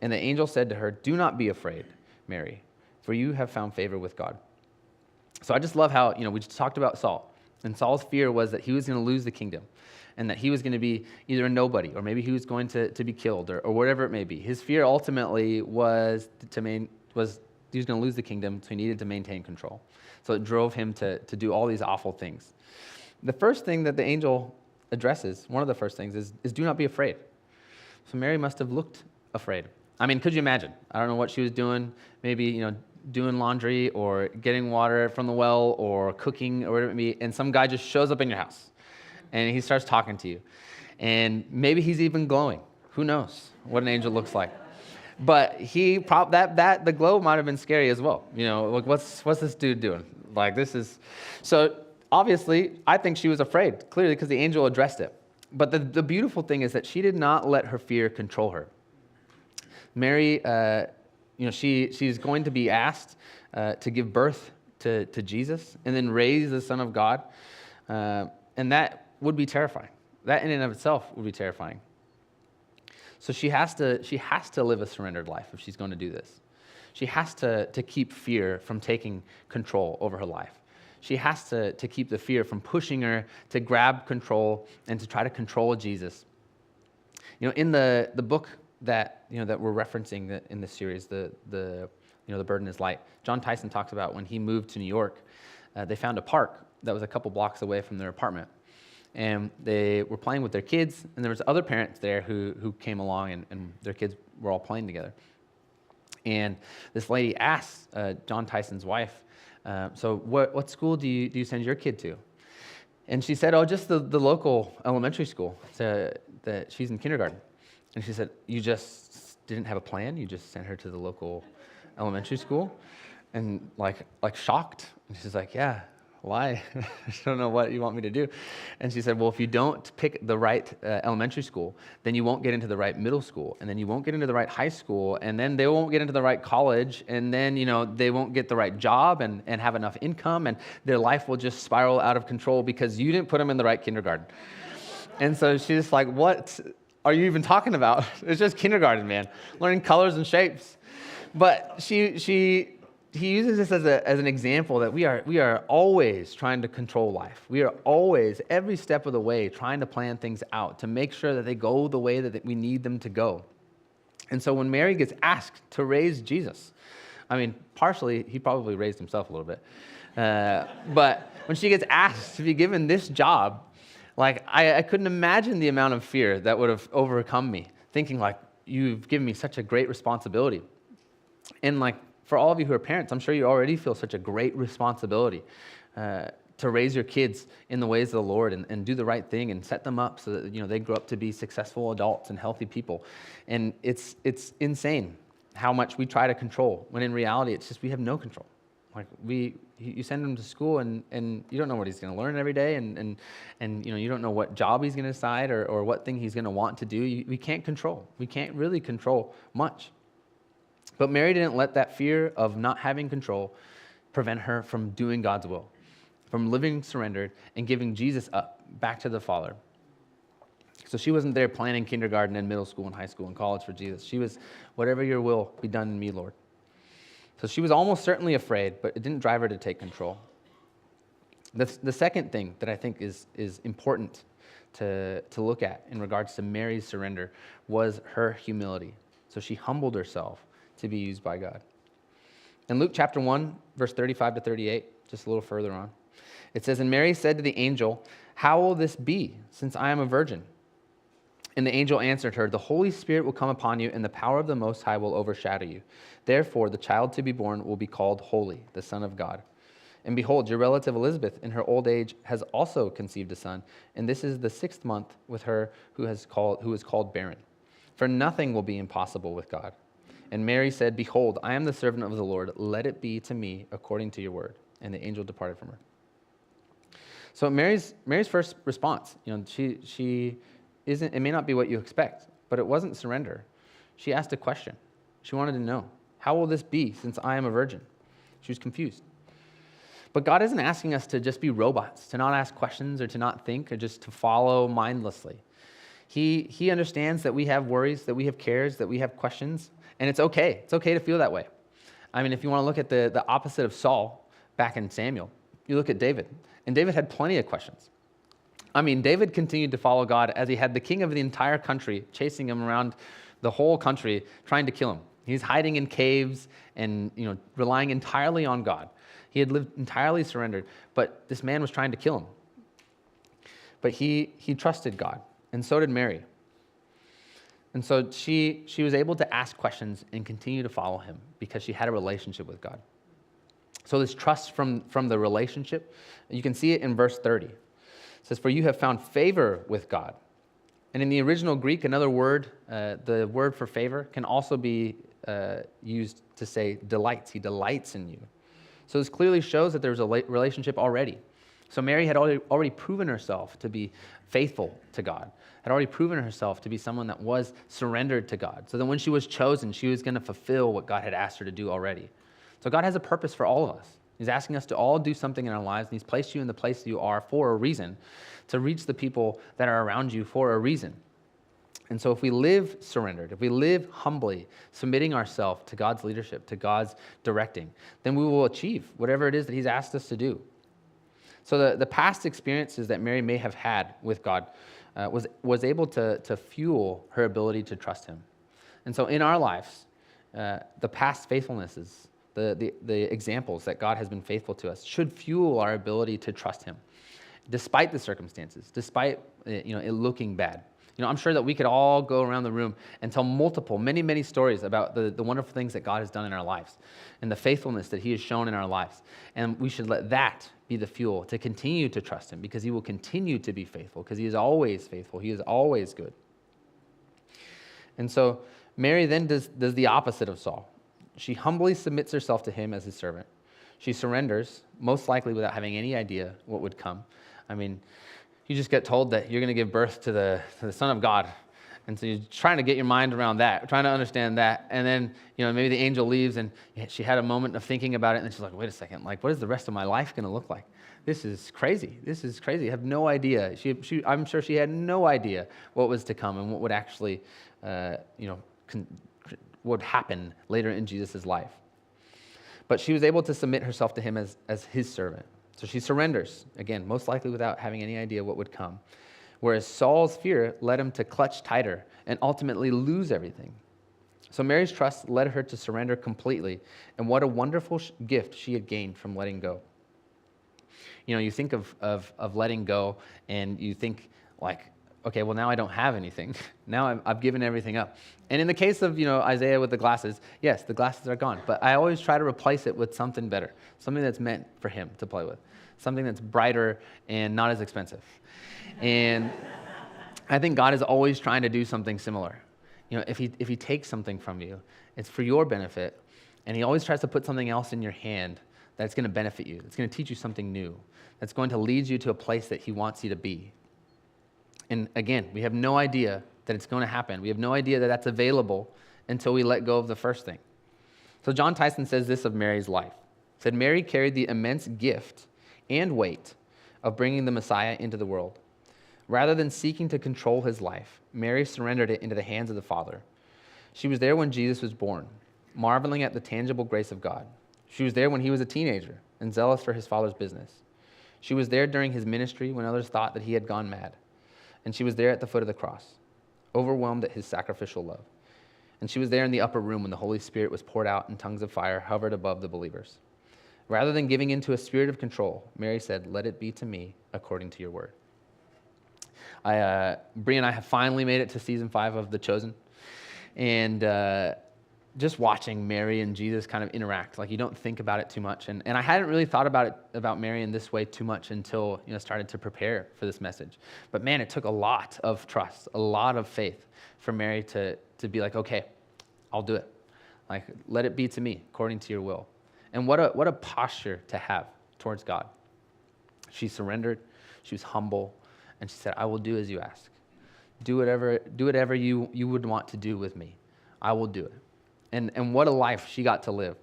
And the angel said to her, 'Do not be afraid, Mary, for you have found favor with God.'" So I just love how, we just talked about Saul. And Saul's fear was that he was going to lose the kingdom and that he was going to be either a nobody or maybe he was going to be killed or whatever it may be. His fear ultimately was he was going to lose the kingdom, so he needed to maintain control. So it drove him to do all these awful things. The first thing that the angel addresses, one of the first things, is do not be afraid. So Mary must have looked afraid. I mean, could you imagine? I don't know what she was doing, maybe, doing laundry or getting water from the well or cooking or whatever it may be, and some guy just shows up in your house and he starts talking to you. And maybe he's even glowing. Who knows what an angel looks like? But the glow might have been scary as well. Like what's this dude doing? Like so obviously I think she was afraid, clearly, because the angel addressed it. But the beautiful thing is that she did not let her fear control her. Mary, she's going to be asked to give birth to Jesus and then raise the Son of God. And that would be terrifying. That in and of itself would be terrifying. So she has to live a surrendered life if she's going to do this. She has to keep fear from taking control over her life. She has to keep the fear from pushing her to grab control and to try to control Jesus. In the book that we're referencing in this series, the Burden is Light, John Tyson talks about when he moved to New York, they found a park that was a couple blocks away from their apartment. And they were playing with their kids, and there was other parents there who came along, and their kids were all playing together. And this lady asked John Tyson's wife, so what school do you send your kid to? And she said, just the local elementary school. That she's in kindergarten. And she said, you just didn't have a plan? You just sent her to the local elementary school? And like shocked. And she's like, yeah. Why? I don't know what you want me to do. And she said, well, if you don't pick the right elementary school, then you won't get into the right middle school, and then you won't get into the right high school, and then they won't get into the right college, and then, they won't get the right job and have enough income, and their life will just spiral out of control because you didn't put them in the right kindergarten. And so she's just like, what are you even talking about? It's just kindergarten, man, learning colors and shapes. But he uses this as an example that we are always trying to control life. We are always, every step of the way, trying to plan things out to make sure that they go the way that we need them to go. And so when Mary gets asked to raise Jesus, partially, he probably raised himself a little bit. But when she gets asked to be given this job, Like, I couldn't imagine the amount of fear that would have overcome me, thinking like, you've given me such a great responsibility. And like, for all of you who are parents, I'm sure you already feel such a great responsibility to raise your kids in the ways of the Lord and do the right thing and set them up so that, they grow up to be successful adults and healthy people. And it's insane how much we try to control, when in reality, it's just we have no control. Like, you send him to school and you don't know what he's going to learn every day, and you don't know what job he's going to decide or what thing he's going to want to do. We can't control. We can't really control much. But Mary didn't let that fear of not having control prevent her from doing God's will, from living surrendered and giving Jesus up back to the Father. So she wasn't there planning kindergarten and middle school and high school and college for Jesus. She was, whatever your will be done in me, Lord. So she was almost certainly afraid, but it didn't drive her to take control. The second thing that I think is important to look at in regards to Mary's surrender was her humility. So she humbled herself to be used by God. In Luke chapter 1, verse 35 to 38, just a little further on, it says, "And Mary said to the angel, 'How will this be, since I am a virgin?' And the angel answered her, 'The Holy Spirit will come upon you, and the power of the Most High will overshadow you. Therefore, the child to be born will be called Holy, the Son of God. And behold, your relative Elizabeth, in her old age, has also conceived a son, and this is the 6th month with her who is called barren. For nothing will be impossible with God.' And Mary said, 'Behold, I am the servant of the Lord. Let it be to me according to your word.' And the angel departed from her." So Mary's first response, she isn't. It may not be what you expect, but it wasn't surrender. She asked a question. She wanted to know, how will this be since I am a virgin? She was confused. But God isn't asking us to just be robots, to not ask questions or to not think or just to follow mindlessly. He understands that we have worries, that we have cares, that we have questions, and it's okay. It's okay to feel that way. I mean, if you want to look at the opposite of Saul back in Samuel, you look at David, and David had plenty of questions. I mean, David continued to follow God as he had the king of the entire country chasing him around the whole country, trying to kill him. He's hiding in caves and relying entirely on God. He had lived entirely surrendered, but this man was trying to kill him. But he trusted God, and so did Mary. And so she was able to ask questions and continue to follow him because she had a relationship with God. So this trust from the relationship, you can see it in verse 30. It says, "For you have found favor with God." And in the original Greek, another word, the word for favor, can also be used to say delights. He delights in you. So this clearly shows that there's a relationship already. So Mary had already proven herself to be faithful to God, had already proven herself to be someone that was surrendered to God. So that when she was chosen, she was going to fulfill what God had asked her to do already. So God has a purpose for all of us. He's asking us to all do something in our lives, and he's placed you in the place you are for a reason, to reach the people that are around you for a reason. And so if we live surrendered, if we live humbly, submitting ourselves to God's leadership, to God's directing, then we will achieve whatever it is that he's asked us to do. So the past experiences that Mary may have had with God was able to fuel her ability to trust him. And so in our lives, the past faithfulnesses, the examples that God has been faithful to us should fuel our ability to trust him, despite the circumstances, despite it looking bad. I'm sure that we could all go around the room and tell many stories about the wonderful things that God has done in our lives and the faithfulness that he has shown in our lives. And we should let that be the fuel to continue to trust him, because he will continue to be faithful, because he is always faithful. He is always good. And so Mary then does the opposite of Saul. She humbly submits herself to him as his servant. She surrenders, most likely without having any idea what would come. I mean, you just get told that you're going to give birth to the Son of God. And so you're trying to get your mind around that, trying to understand that. And then, maybe the angel leaves and she had a moment of thinking about it. And then she's like, wait a second, what is the rest of my life going to look like? This is crazy. I have no idea. I'm sure she had no idea what was to come and what would actually, would happen later in Jesus' life. But she was able to submit herself to him as his servant. So she surrenders, again, most likely without having any idea what would come. Whereas Saul's fear led him to clutch tighter and ultimately lose everything. So Mary's trust led her to surrender completely, and what a wonderful gift she had gained from letting go. You think of letting go, and you think like, okay, well, now I don't have anything. Now I've given everything up. And in the case of, Isaiah with the glasses, yes, the glasses are gone. But I always try to replace it with something better, something that's meant for him to play with, something that's brighter and not as expensive. And I think God is always trying to do something similar. If he takes something from you, it's for your benefit. And he always tries to put something else in your hand that's going to benefit you. It's going to teach you something new. That's going to lead you to a place that he wants you to be. And again, we have no idea that it's going to happen. We have no idea that that's available until we let go of the first thing. So John Tyson says this of Mary's life. He said, Mary carried the immense gift and weight of bringing the Messiah into the world. Rather than seeking to control his life, Mary surrendered it into the hands of the Father. She was there when Jesus was born, marveling at the tangible grace of God. She was there when he was a teenager and zealous for his Father's business. She was there during his ministry when others thought that he had gone mad. And she was there at the foot of the cross, overwhelmed at his sacrificial love. And she was there in the upper room when the Holy Spirit was poured out and tongues of fire hovered above the believers. Rather than giving into a spirit of control, Mary said, let it be to me according to your word. Bree and I have finally made it to season 5 of The Chosen. And just watching Mary and Jesus kind of interact, like you don't think about it too much. And I hadn't really thought about Mary in this way too much until started to prepare for this message. But man, it took a lot of trust, a lot of faith for Mary to be like, okay, I'll do it. Like, let it be to me according to your will. And what a posture to have towards God. She surrendered, she was humble, and she said, I will do as you ask. Do whatever you would want to do with me. I will do it. And what a life she got to live.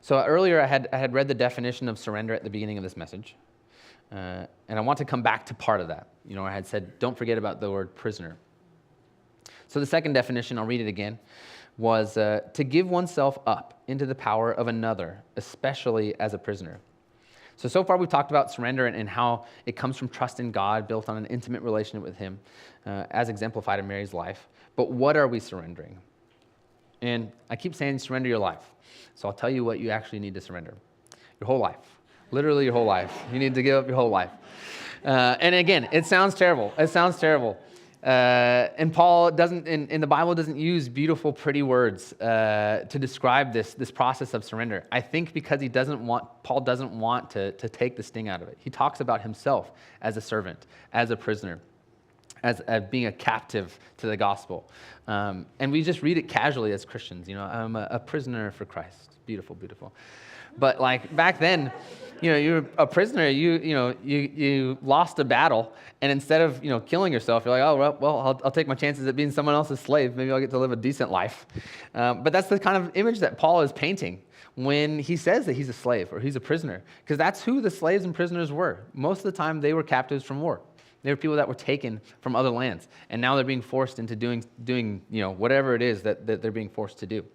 So earlier I had read the definition of surrender at the beginning of this message. And I want to come back to part of that. I had said, don't forget about the word prisoner. So the second definition, I'll read it again, was to give oneself up into the power of another, especially as a prisoner. So far we've talked about surrender and how it comes from trust in God, built on an intimate relationship with him, as exemplified in Mary's life. But what are we surrendering? And I keep saying surrender your life. So I'll tell you what you actually need to surrender. Your whole life. Literally your whole life. You need to give up your whole life. And again, it sounds terrible. And Paul doesn't, in the Bible, doesn't use beautiful, pretty words to describe this process of surrender. I think because Paul doesn't want to take the sting out of it. He talks about himself as a servant, as a prisoner, as being a captive to the gospel. And we just read it casually as Christians. I'm a prisoner for Christ. Beautiful, beautiful. But like back then, you're a prisoner, you lost a battle, and instead of, killing yourself, you're like, oh, well, I'll take my chances at being someone else's slave. Maybe I'll get to live a decent life. But that's the kind of image that Paul is painting when he says that he's a slave or he's a prisoner, because that's who the slaves and prisoners were. Most of the time, they were captives from war. They were people that were taken from other lands, and now they're being forced into doing whatever it is that they're being forced to do.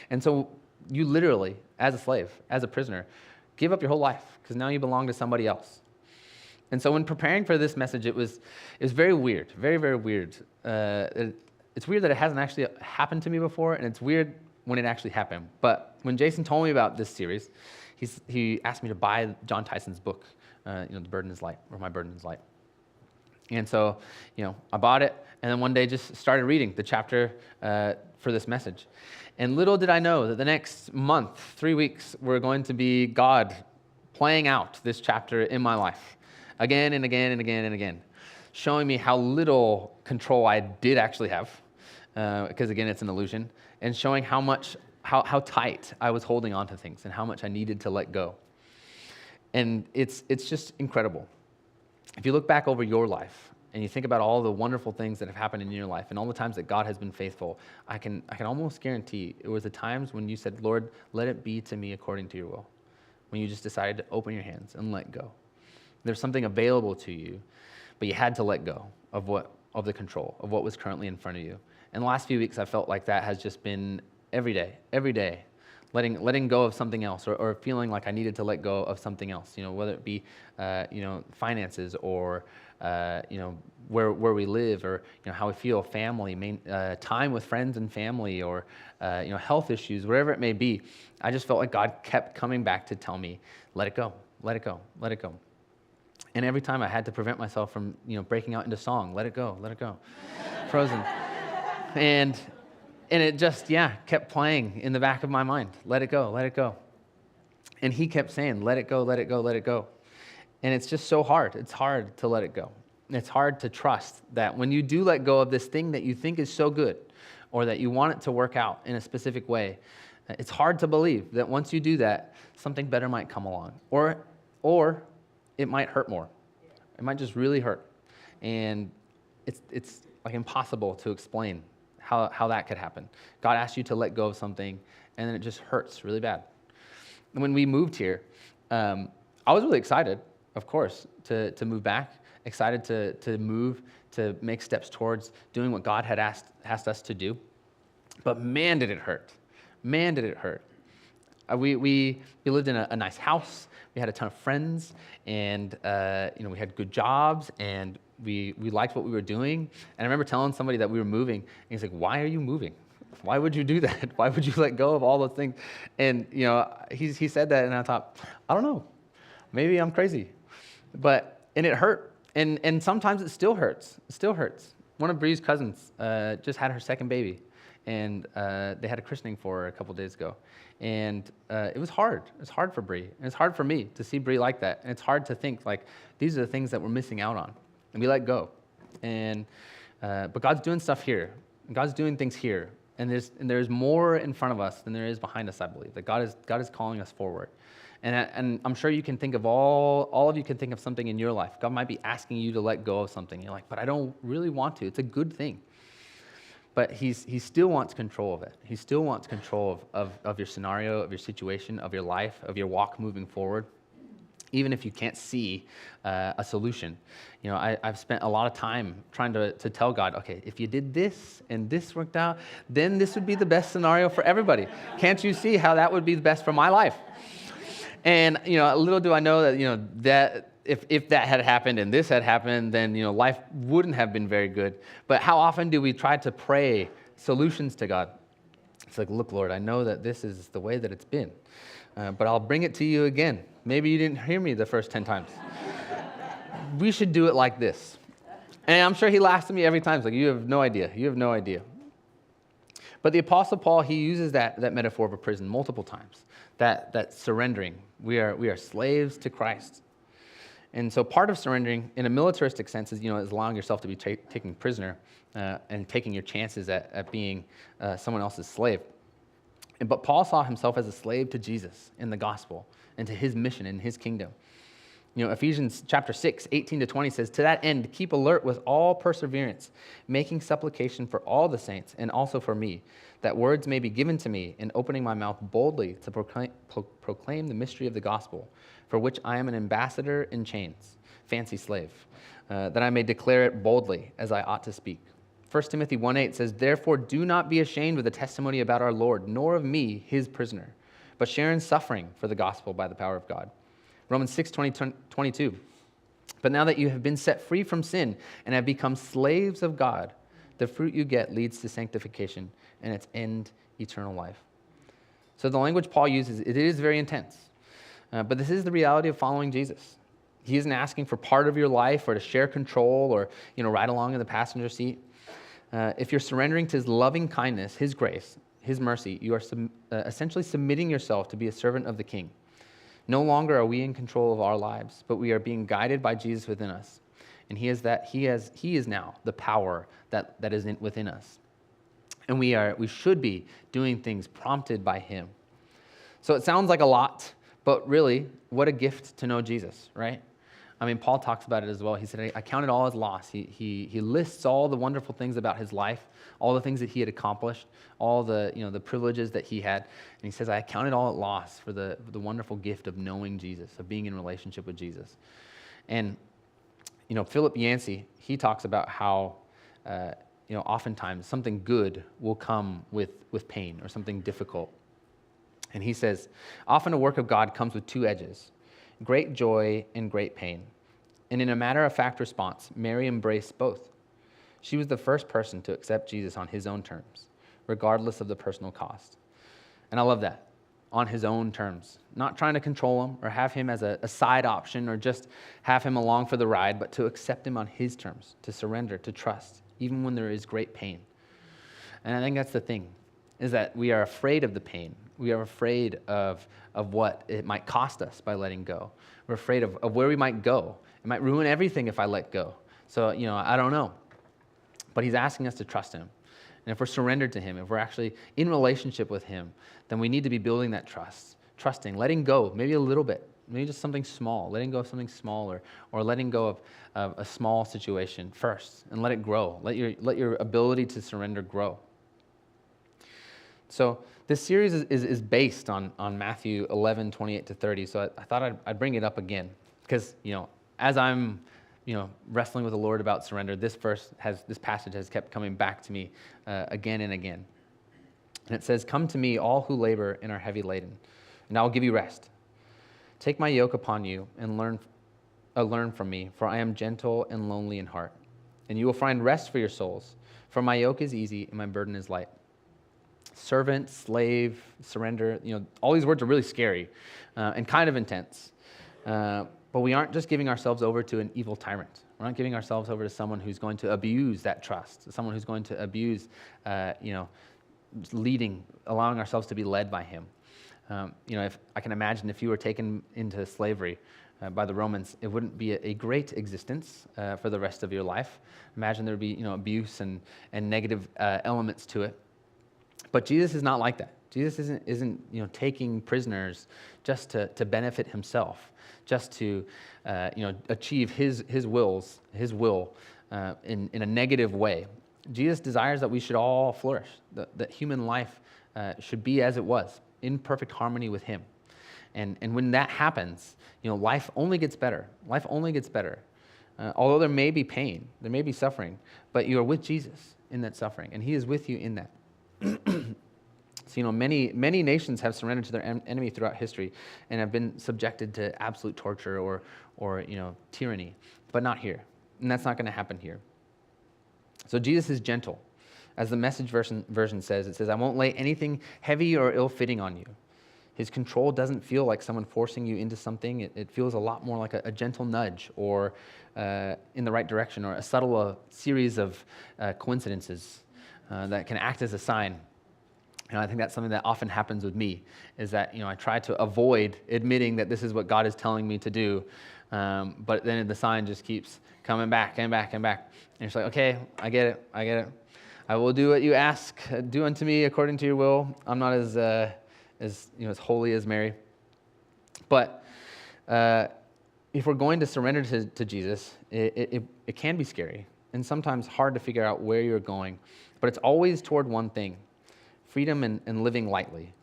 And so you literally, as a slave, as a prisoner, give up your whole life because now you belong to somebody else. And so when preparing for this message, it was very weird, very, very weird. It's weird that it hasn't actually happened to me before, and it's weird when it actually happened. But when Jason told me about this series, he asked me to buy John Tyson's book, The Burden is Light, or My Burden is Light. And so, I bought it, and then one day just started reading the chapter for this message. And little did I know that the next month, 3 weeks, were going to be God playing out this chapter in my life again and again and again and again, showing me how little control I did actually have, because again, it's an illusion, and showing how tight I was holding on to things and how much I needed to let go. And it's just incredible. If you look back over your life and you think about all the wonderful things that have happened in your life and all the times that God has been faithful, I can almost guarantee it was the times when you said, Lord, let it be to me according to your will, when you just decided to open your hands and let go. There's something available to you, but you had to let go of the control, of what was currently in front of you. And the last few weeks, I felt like that has just been every day, letting go of something else, or feeling like I needed to let go of something else, whether it be, finances, or, where we live, or, how we feel, family, time with friends and family, or, health issues, whatever it may be. I just felt like God kept coming back to tell me, let it go, let it go, let it go. And every time I had to prevent myself from, breaking out into song, let it go, Frozen. And it just, kept playing in the back of my mind. Let it go, let it go. And he kept saying, let it go, let it go, let it go. And it's just so hard. It's hard to let it go. It's hard to trust that when you do let go of this thing that you think is so good, or that you want it to work out in a specific way, it's hard to believe that once you do that, something better might come along. Or it might hurt more. It might just really hurt. And it's like impossible to explain how that could happen. God asks you to let go of something, and then it just hurts really bad. And when we moved here, I was really excited, of course, to move back, excited to move, to make steps towards doing what God had asked us to do. But man, did it hurt. Man, did it hurt. We lived in a nice house. We had a ton of friends, and we had good jobs, and we liked what we were doing. And I remember telling somebody that we were moving, and he's like, "Why are you moving? Why would you do that? Why would you let go of all those things?" And he said that, and I thought, I don't know, maybe I'm crazy, and it hurt, and sometimes it still hurts. It still hurts. One of Brie's cousins just had her second baby, and they had a christening for her a couple days ago. And it was hard. It was hard for Brie. And it's hard for me to see Brie like that. And it's hard to think, like, these are the things that we're missing out on. And we let go. And but God's doing stuff here. God's doing things here. And there's more in front of us than there is behind us, I believe. That God is calling us forward. And I'm sure you can think of all of you can think of something in your life. God might be asking you to let go of something. You're like, but I don't really want to. It's a good thing. But he still wants control of it. He still wants control of your scenario, of your situation, of your life, of your walk moving forward, even if you can't see a solution. I've spent a lot of time trying to tell God, okay, if you did this and this worked out, then this would be the best scenario for everybody. Can't you see how that would be the best for my life? And little do I know that that if that had happened and this had happened, then life wouldn't have been very good. But how often do we try to pray solutions to God? It's like, look, Lord, I know that this is the way that it's been, but I'll bring it to you again. Maybe you didn't hear me the first 10 times. We should do it like this. And I'm sure he laughs at me every time. He's like, you have no idea. You have no idea. But the Apostle Paul, he uses that metaphor of a prison multiple times, that surrendering. We are slaves to Christ. And so part of surrendering in a militaristic sense is allowing yourself to be taken prisoner and taking your chances at being someone else's slave. But Paul saw himself as a slave to Jesus in the gospel and to his mission in his kingdom. Ephesians chapter 6, 18-20 says, "To that end, keep alert with all perseverance, making supplication for all the saints and also for me, that words may be given to me in opening my mouth boldly to proclaim the mystery of the gospel, for which I am an ambassador in chains," fancy slave, "that I may declare it boldly as I ought to speak." 1 Timothy 1:8 says, "Therefore do not be ashamed of the testimony about our Lord, nor of me, his prisoner, but share in suffering for the gospel by the power of God." Romans 6:22, "But now that you have been set free from sin and have become slaves of God, the fruit you get leads to sanctification and its end, eternal life." So the language Paul uses, it is very intense. But this is the reality of following Jesus. He isn't asking for part of your life or to share control or ride along in the passenger seat. If you're surrendering to his loving kindness, his grace, his mercy, you are essentially submitting yourself to be a servant of the King. No longer are we in control of our lives, but we are being guided by Jesus within us. And he is now the power that is within us. And we should be doing things prompted by him. So it sounds like a lot, but really, what a gift to know Jesus, right? I mean, Paul talks about it as well. He said, I count it all as loss. He lists all the wonderful things about his life, all the things that he had accomplished, all the privileges that he had. And he says, I count it all at loss for the wonderful gift of knowing Jesus, of being in relationship with Jesus. And, Philip Yancey, he talks about how, oftentimes something good will come with pain or something difficult. And he says, often a work of God comes with two edges, great joy and great pain. And in a matter-of-fact response, Mary embraced both. She was the first person to accept Jesus on his own terms, regardless of the personal cost. And I love that, on his own terms. Not trying to control him or have him as a side option or just have him along for the ride, but to accept him on his terms, to surrender, to trust, even when there is great pain. And I think that's the thing, is that we are afraid of the pain. We are afraid of what it might cost us by letting go. We're afraid of where we might go. It might ruin everything if I let go. So, I don't know. But he's asking us to trust him. And if we're surrendered to him, if we're actually in relationship with him, then we need to be building that trust, trusting, letting go, maybe a little bit, maybe just something small, letting go of something small, or letting go of a small situation first and let it grow. Let your ability to surrender grow. So this series is based on Matthew 11, 28 to 30. So I thought I'd bring it up again because, as I'm wrestling with the Lord about surrender, this passage has kept coming back to me again and again. And it says, "Come to me, all who labor and are heavy laden, and I will give you rest. Take my yoke upon you and learn from me, for I am gentle and lonely in heart, and you will find rest for your souls. For my yoke is easy and my burden is light." Servant, slave, surrender, all these words are really scary and kind of intense. But we aren't just giving ourselves over to an evil tyrant. We're not giving ourselves over to someone who's going to abuse that trust, someone who's going to abuse, leading, allowing ourselves to be led by him. If I can imagine if you were taken into slavery by the Romans, it wouldn't be a great existence for the rest of your life. Imagine there would be, abuse and negative elements to it. But Jesus is not like that. Jesus isn't taking prisoners just to benefit himself, just to achieve his will in a negative way. Jesus desires that we should all flourish, that human life should be as it was, in perfect harmony with him. And when that happens, life only gets better. Life only gets better. Although there may be pain, there may be suffering, but you are with Jesus in that suffering, and he is with you in that. So, many nations have surrendered to their enemy throughout history and have been subjected to absolute torture or tyranny, but not here. And that's not going to happen here. So Jesus is gentle. As the Message version says, it says, "I won't lay anything heavy or ill-fitting on you." His control doesn't feel like someone forcing you into something. It feels a lot more like a gentle nudge or in the right direction, or a subtle series of coincidences that can act as a sign. I think that's something that often happens with me, is that I try to avoid admitting that this is what God is telling me to do, but then the sign just keeps coming back and back and back. And it's like, okay, I get it. I will do what you ask. Do unto me according to your will. I'm not as holy as Mary. But if we're going to surrender to Jesus, it can be scary and sometimes hard to figure out where you're going. But it's always toward one thing: freedom and living lightly.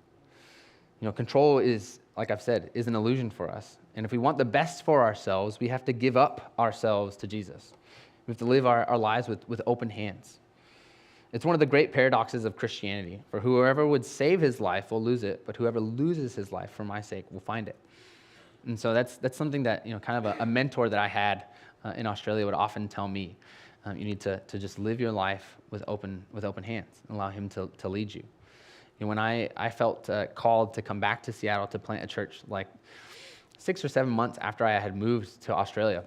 Control is, like I've said, is an illusion for us. And if we want the best for ourselves, we have to give up ourselves to Jesus. We have to live our lives with open hands. It's one of the great paradoxes of Christianity. For whoever would save his life will lose it, but whoever loses his life for my sake will find it. And so that's something that, kind of a mentor that I had in Australia would often tell me. You need to just live your life with open hands and allow him to lead you. When I felt called to come back to Seattle to plant a church, like 6 or 7 months after I had moved to Australia,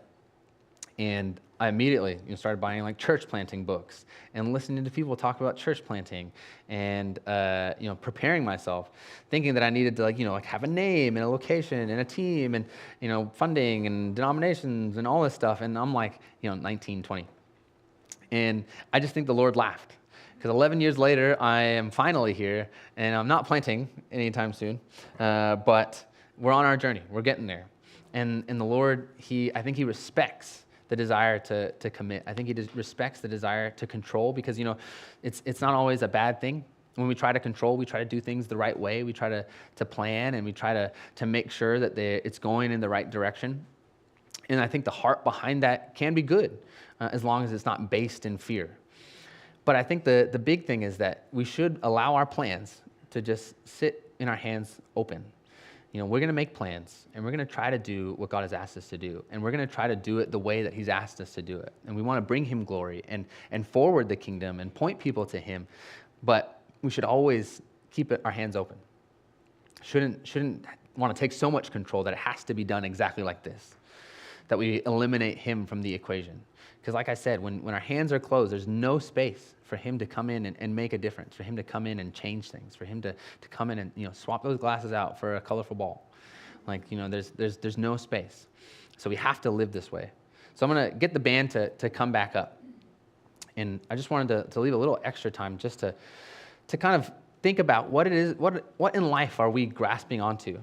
and I immediately started buying church planting books and listening to people talk about church planting, and preparing myself, thinking that I needed to have a name and a location and a team and funding and denominations and all this stuff. And I'm 19, 20. And I just think the Lord laughed, because 11 years later, I am finally here, and I'm not planting anytime soon, but we're on our journey. We're getting there. And the Lord, I think he respects the desire to commit. I think he respects the desire to control, because, it's not always a bad thing. When we try to control, we try to do things the right way. We try to plan, and we try to make sure that it's going in the right direction. And I think the heart behind that can be good, as long as it's not based in fear. But I think the big thing is that we should allow our plans to just sit in our hands open. We're going to make plans, and we're going to try to do what God has asked us to do, and we're going to try to do it the way that he's asked us to do it. And we want to bring him glory and forward the kingdom and point people to him, but we should always keep our hands open. Shouldn't want to take so much control that it has to be done exactly like this, that we eliminate him from the equation. Because like I said, when our hands are closed, there's no space for him to come in and make a difference, for him to come in and change things, for him to come in and swap those glasses out for a colorful ball. There's no space. So we have to live this way. So I'm going to get the band to come back up. And I just wanted to leave a little extra time just to kind of think about what it is, what in life are we grasping onto?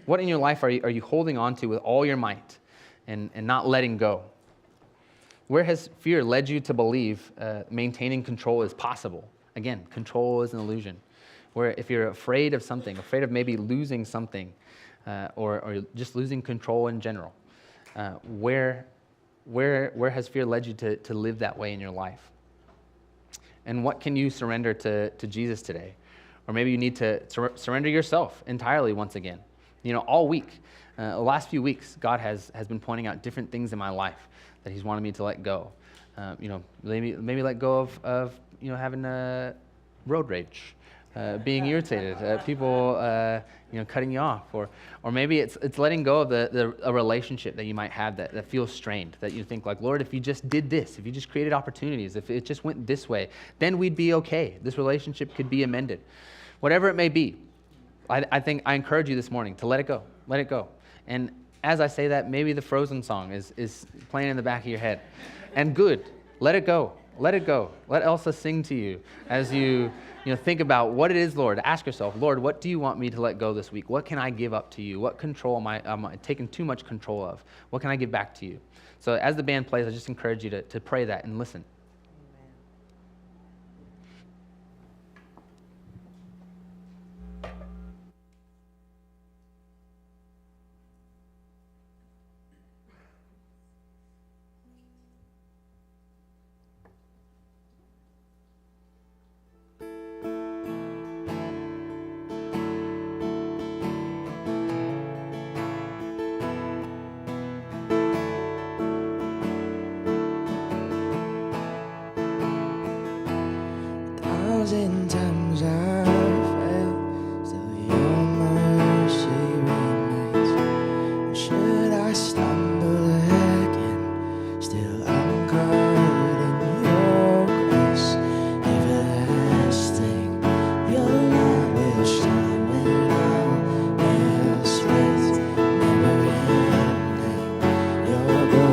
What in your life are you holding onto with all your might and not letting go? Where has fear led you to believe maintaining control is possible? Again, control is an illusion. Where if you're afraid of something, afraid of maybe losing something, or just losing control in general, where has fear led you to live that way in your life? And what can you surrender to Jesus today? Or maybe you need to surrender yourself entirely once again. All week, the last few weeks, God has been pointing out different things in my life that he's wanted me to let go. Maybe let go of having a road rage, being irritated, people cutting you off, or maybe it's letting go of a relationship that you might have that feels strained, that you think like, Lord, if you just did this, if you just created opportunities, if it just went this way, then we'd be okay. This relationship could be amended. Whatever it may be, I think I encourage you this morning to let it go. Let it go. And as I say that, maybe the Frozen song is playing in the back of your head. And good. Let it go. Let it go. Let Elsa sing to you as you think about what it is, Lord. Ask yourself, Lord, what do you want me to let go this week? What can I give up to you? What control am I taking too much control of? What can I give back to you? So as the band plays, I just encourage you to pray that and listen. Thousand times I failed, still your mercy remains. Should I stumble again, still I'm caught in your grace. Everlasting, your light will shine when all else fades. Never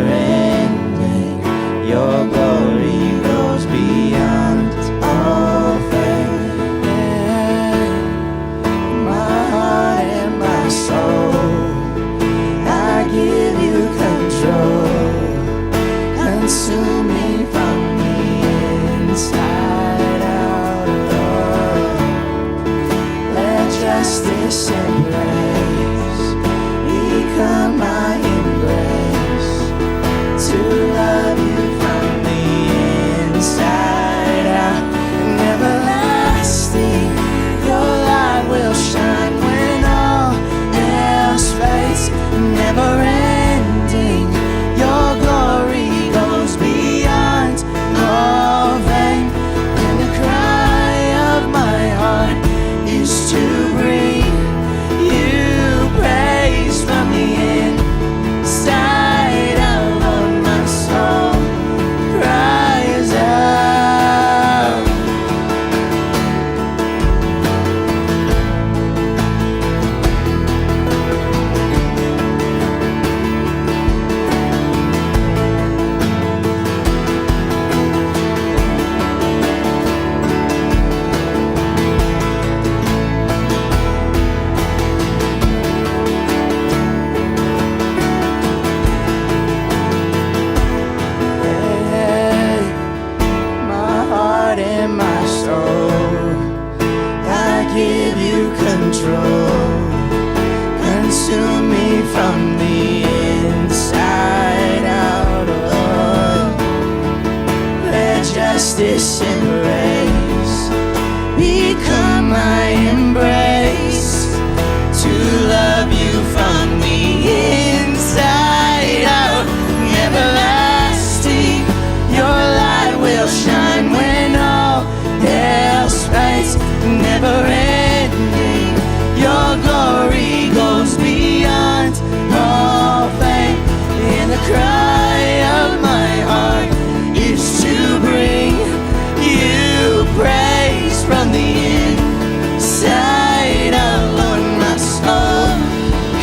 ending, your glory goes beyond all fame. Justice and grace become my embrace, to love you from the inside out. And everlasting, your light will shine when all else fades. Never ending, your glory goes beyond. bestest embrace. Become my embrace, to love you from the inside out. Everlasting, your light will shine when all else fades. Never ending, your glory goes beyond all fame. And the cry of my heart is to bring you praise from the inside out. Lord, my soul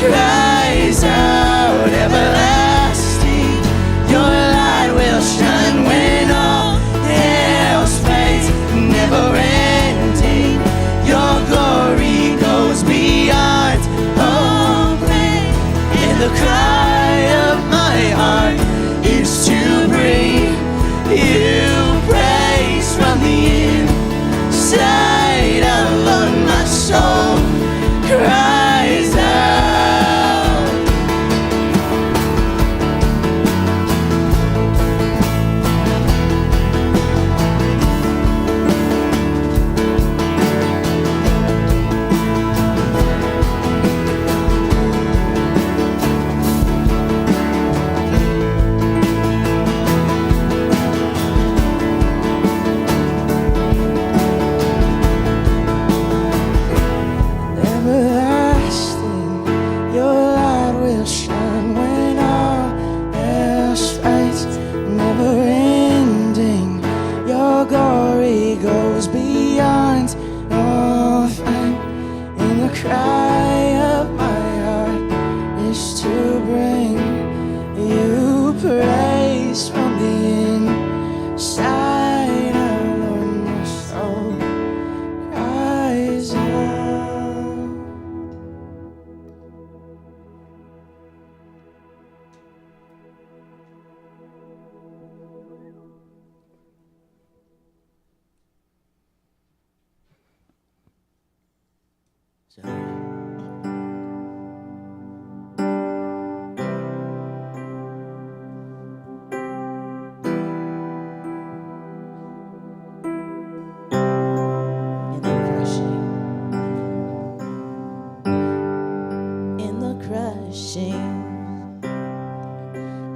cries out. Everlasting, your light will shine when all else fades. Never ending, your glory goes beyond all pain. And the cry of my heart is to bring you praise from the inside out. Lord, my soul cries out. Everlasting, your light will shine when all else fades. Never ending, your glory goes beyond all fame. And the cry of my heart is to bring you praise from the inside out. Lord, my soul cries out.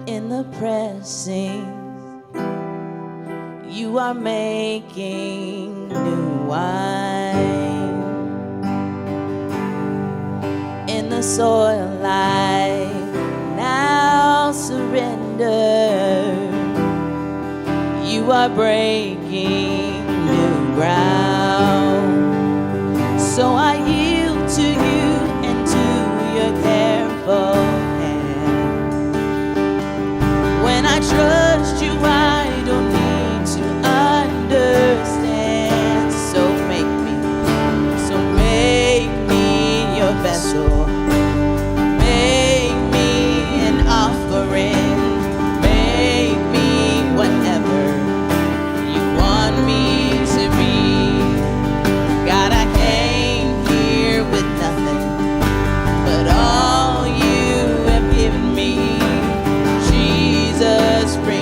In the pressing, you are making new wine. In the soil I now surrender, you are breaking new ground. So I yield to you and to your careful hand. When I trust you, I don't need to understand. So make me your vessel. Make me an offering. Make me whatever you want me to be. God, I came here with nothing but all you have given me. Jesus, bring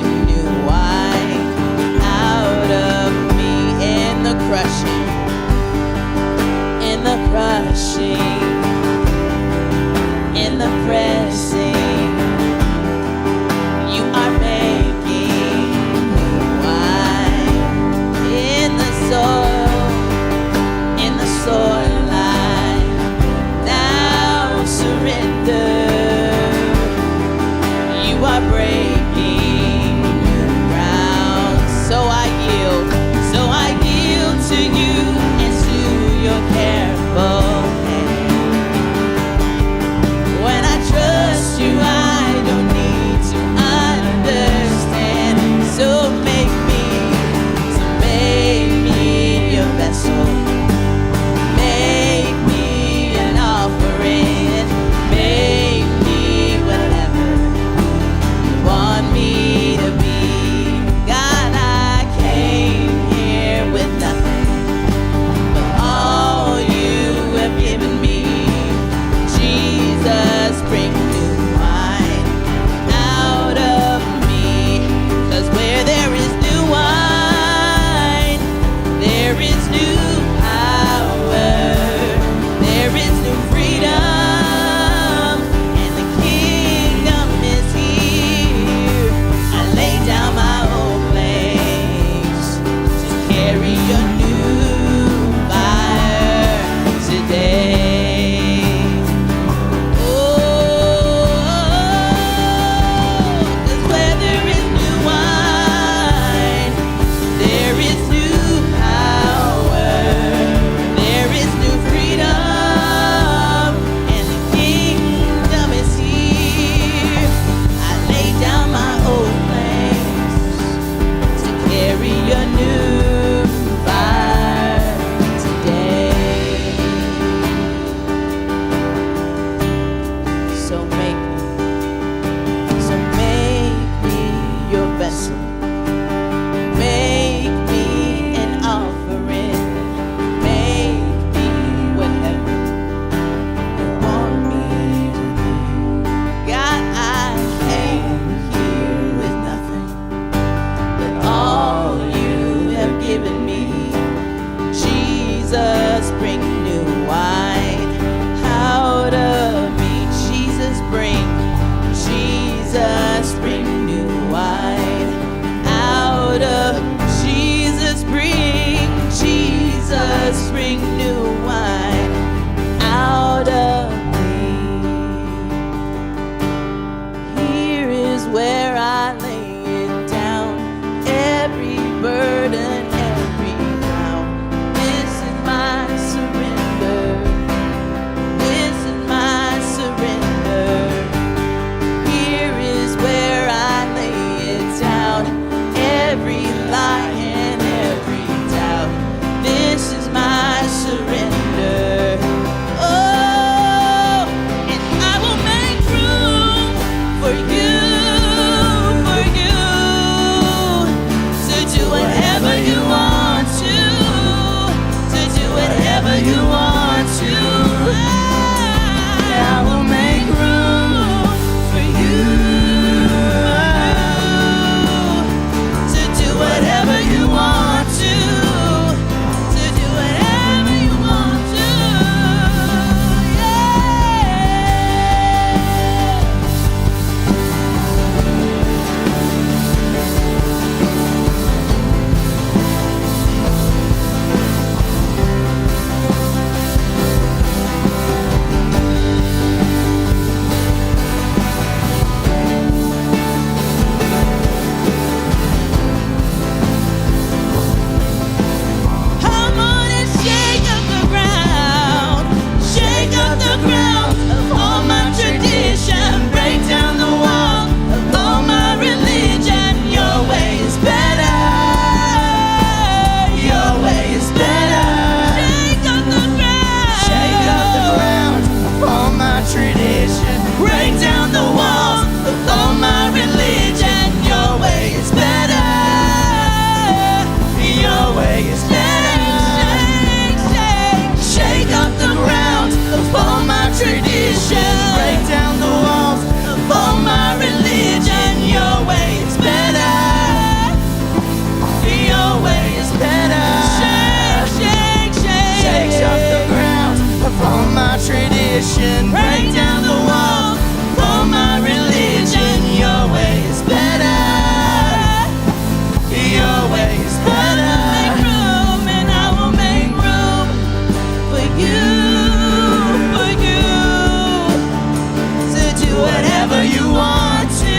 every lie and every doubt. This is my surrender. Oh, and I will make room for you, to do whatever you want to do whatever you want to. I will make room for you, to do whatever you want to do whatever you want to. Come on and shake up the ground of all my tradition, break down the walls of all my religion. Your way is better. Your way is better. Shake up the ground of all my tradition, break down the walls of all my religion. Your way is better. Your way is better. Shake up the ground of all my tradition, break down the walls of all my religion. Your way is better. Your way is better. Shake up the ground of all my tradition, break down the walls of all my religion. Your way is better. Your way is better. Make room, and I will make room for you, to do whatever you want to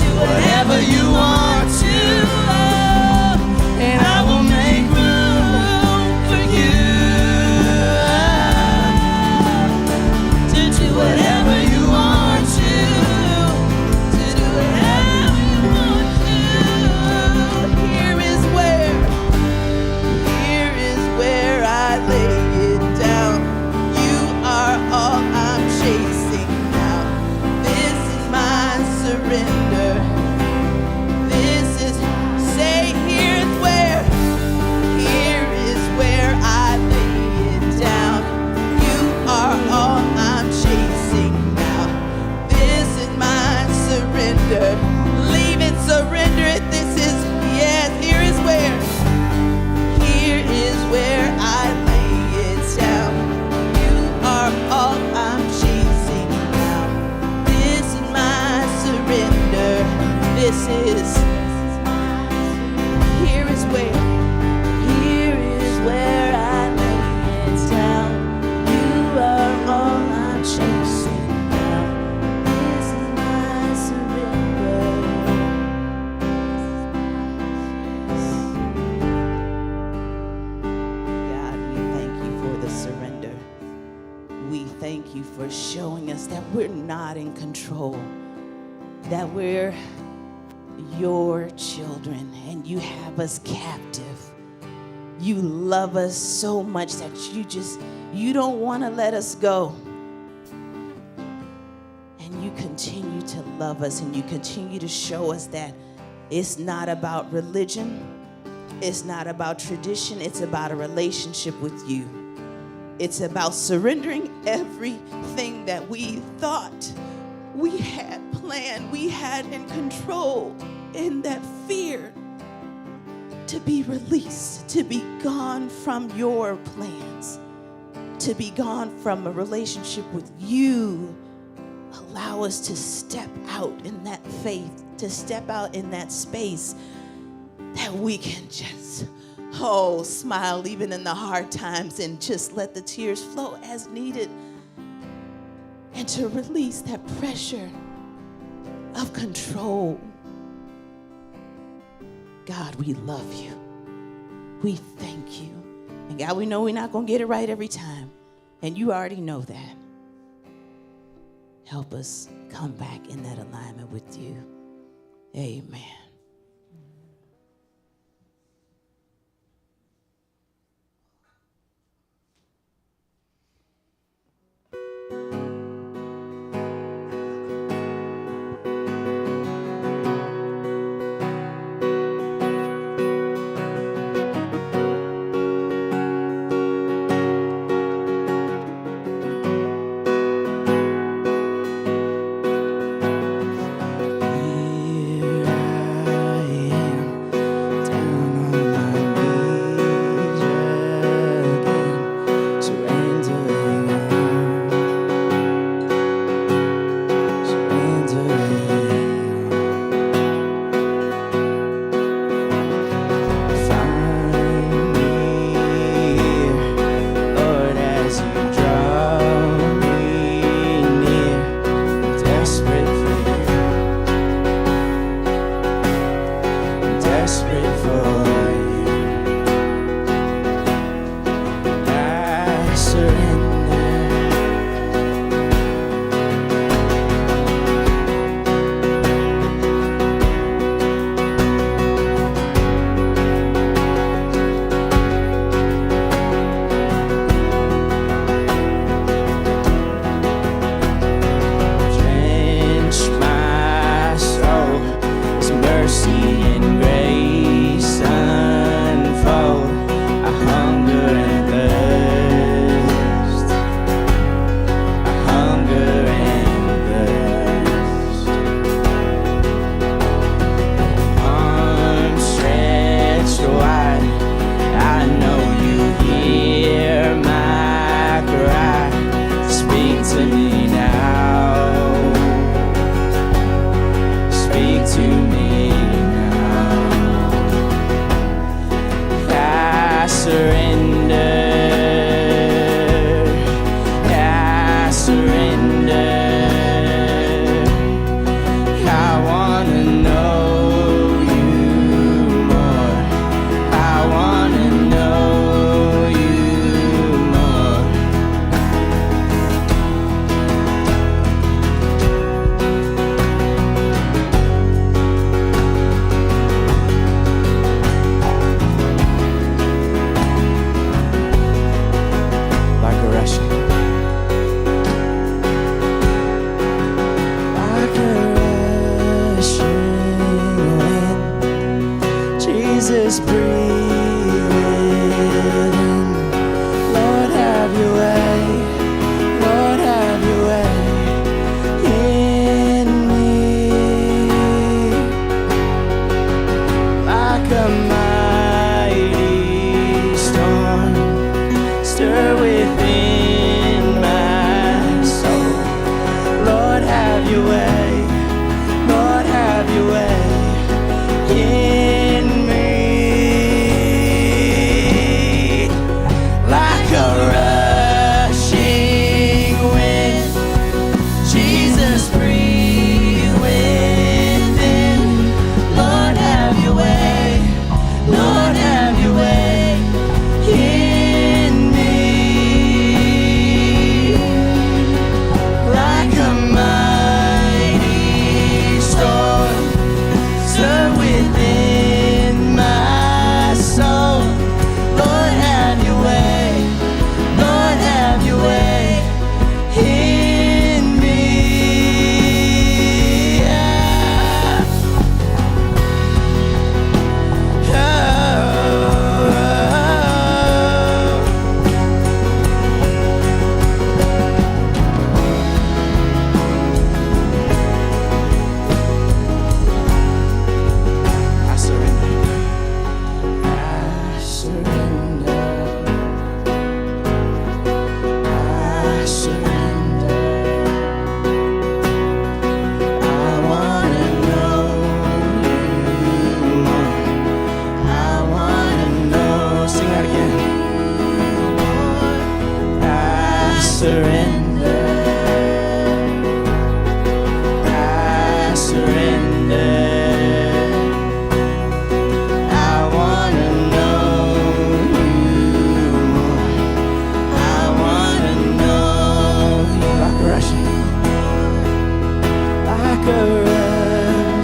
do whatever you want to. And I will make room for you, to do whatever you want to do whatever you want to. Here is where I lay it down. You are all I'm chasing now. This is my surrender. This is, say, here is where I lay it down. You are all I'm chasing now. This is my surrender. Leave it, surrender it. This is, yes, here is where I lay it down. You are all I'm chasing now. This is my surrender. This is, here is where I lay it down. You are all I'm chasing now. This is my surrender. God, we thank you for the surrender. We thank you for showing us that we're not in control, that we're your children and you have us captive. You love us so much that you don't want to let us go. And you continue to love us, and you continue to show us that it's not about religion, it's not about tradition, it's about a relationship with you. It's about surrendering everything that we thought we had planned, we had in control, in that fear, to be released, to be gone from your plans, to be gone from a relationship with you. Allow us to step out in that faith, to step out in that space that we can just, smile even in the hard times and just let the tears flow as needed, and to release that pressure of control. God, we love you. We thank you. And God, we know we're not going to get it right every time. And you already know that. Help us come back in that alignment with you. Amen. mercy and grace unfold. I hunger and thirst. I hunger and thirst. Arms stretched wide, I know you hear my cry. Speak to me now. Speak to me now. I surrender. I surrender. I wanna know you more. I wanna know you more. Like a rushing, like a rushing wind. Jesus, breathe in. Lord, have your way. Lord, have your way in me. Like a mighty storm, stir within my soul. Lord, have your way. Lord, have your way in me. Like a rushing wind, Jesus, breathe within. Lord, have your way. Lord, have your way in me. Like a mighty storm, stir within my soul. Lord, have your way. Lord, have your way in me. I surrender. I surrender. I surrender. I wanna know you more. I wanna know. Sing that again. I surrender. I surrender. I wanna know you more. I wanna know you. Like a rushing, like a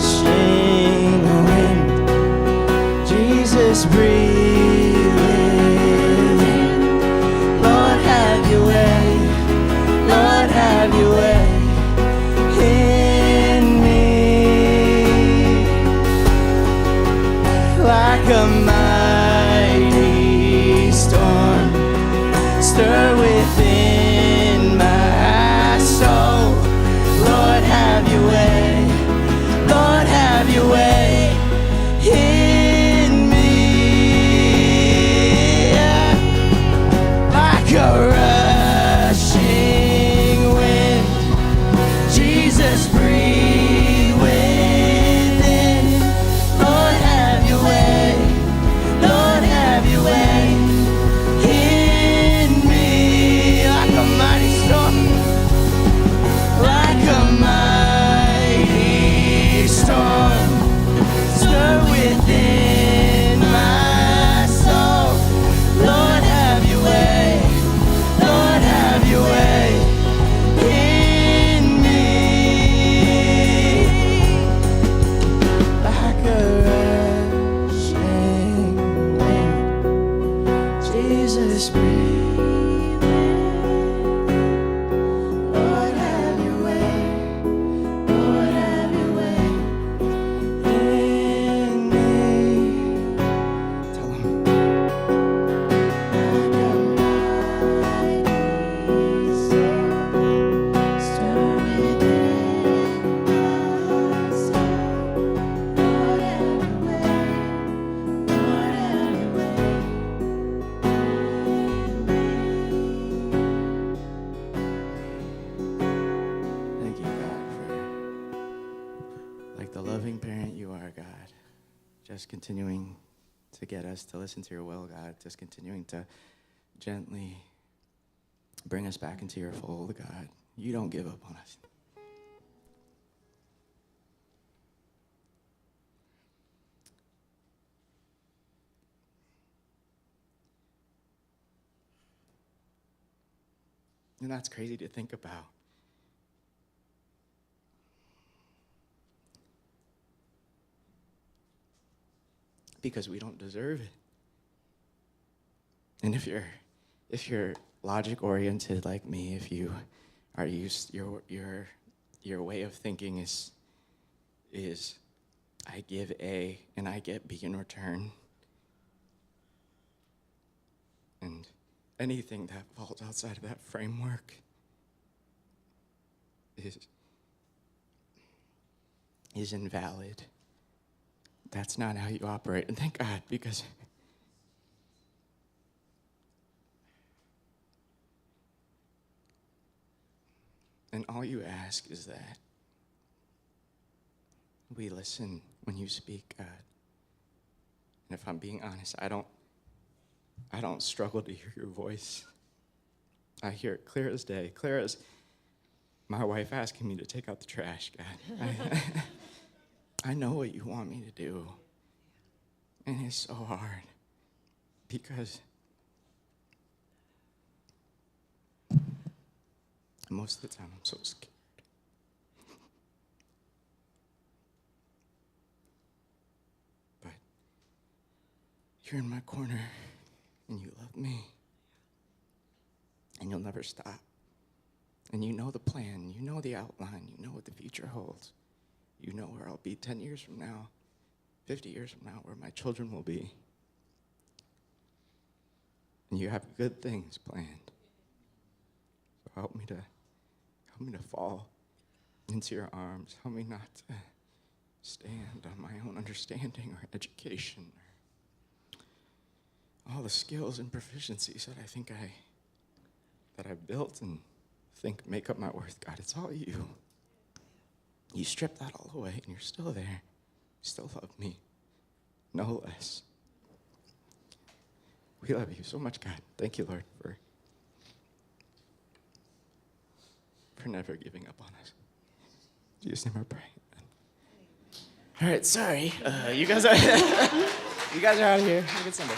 rushing wind. Jesus, breathe in. Lord, have your way. Lord, have your way in me. Like a mighty storm, stir within my soul. Lord, have your way. Lord, have your way in me. Like a rushing wind, Jesus, breathe within. Lord, have your way. Lord, have your way in me. Like a mighty storm, like a mighty storm, stir within my soul. Lord, have your way. Lord, have your way in me. Like a rushing wind, Jesus, breathe in. Lord, have your way. Lord, have your way in just continuing to get us to listen to your will, God, just continuing to gently bring us back into your fold, God. You don't give up on us. And that's crazy to think about. Because we don't deserve it. And if you're logic oriented like me, if you are used, your way of thinking is I give A and I get B in return. And anything that falls outside of that framework is invalid. That's not how you operate. And thank God, because and all you ask is that we listen when you speak, God. And if I'm being honest, I don't struggle to hear your voice. I hear it clear as day, clear as my wife asking me to take out the trash, God. I know what you want me to do. And it's so hard because most of the time I'm so scared. But you're in my corner and you love me. And you'll never stop. And you know the plan, you know the outline, you know what the future holds. You know where I'll be 10 years from now, 50 years from now, where my children will be. And you have good things planned. So help me to fall into your arms. Help me not to stand on my own understanding or education or all the skills and proficiencies that I think that I've built and think make up my worth. God, it's all you. You stripped that all away, and you're still there. You still love me, no less. We love you so much, God. Thank you, Lord, for never giving up on us. In Jesus' name I pray. All right, sorry. You guys are out of here. Have a good Sunday.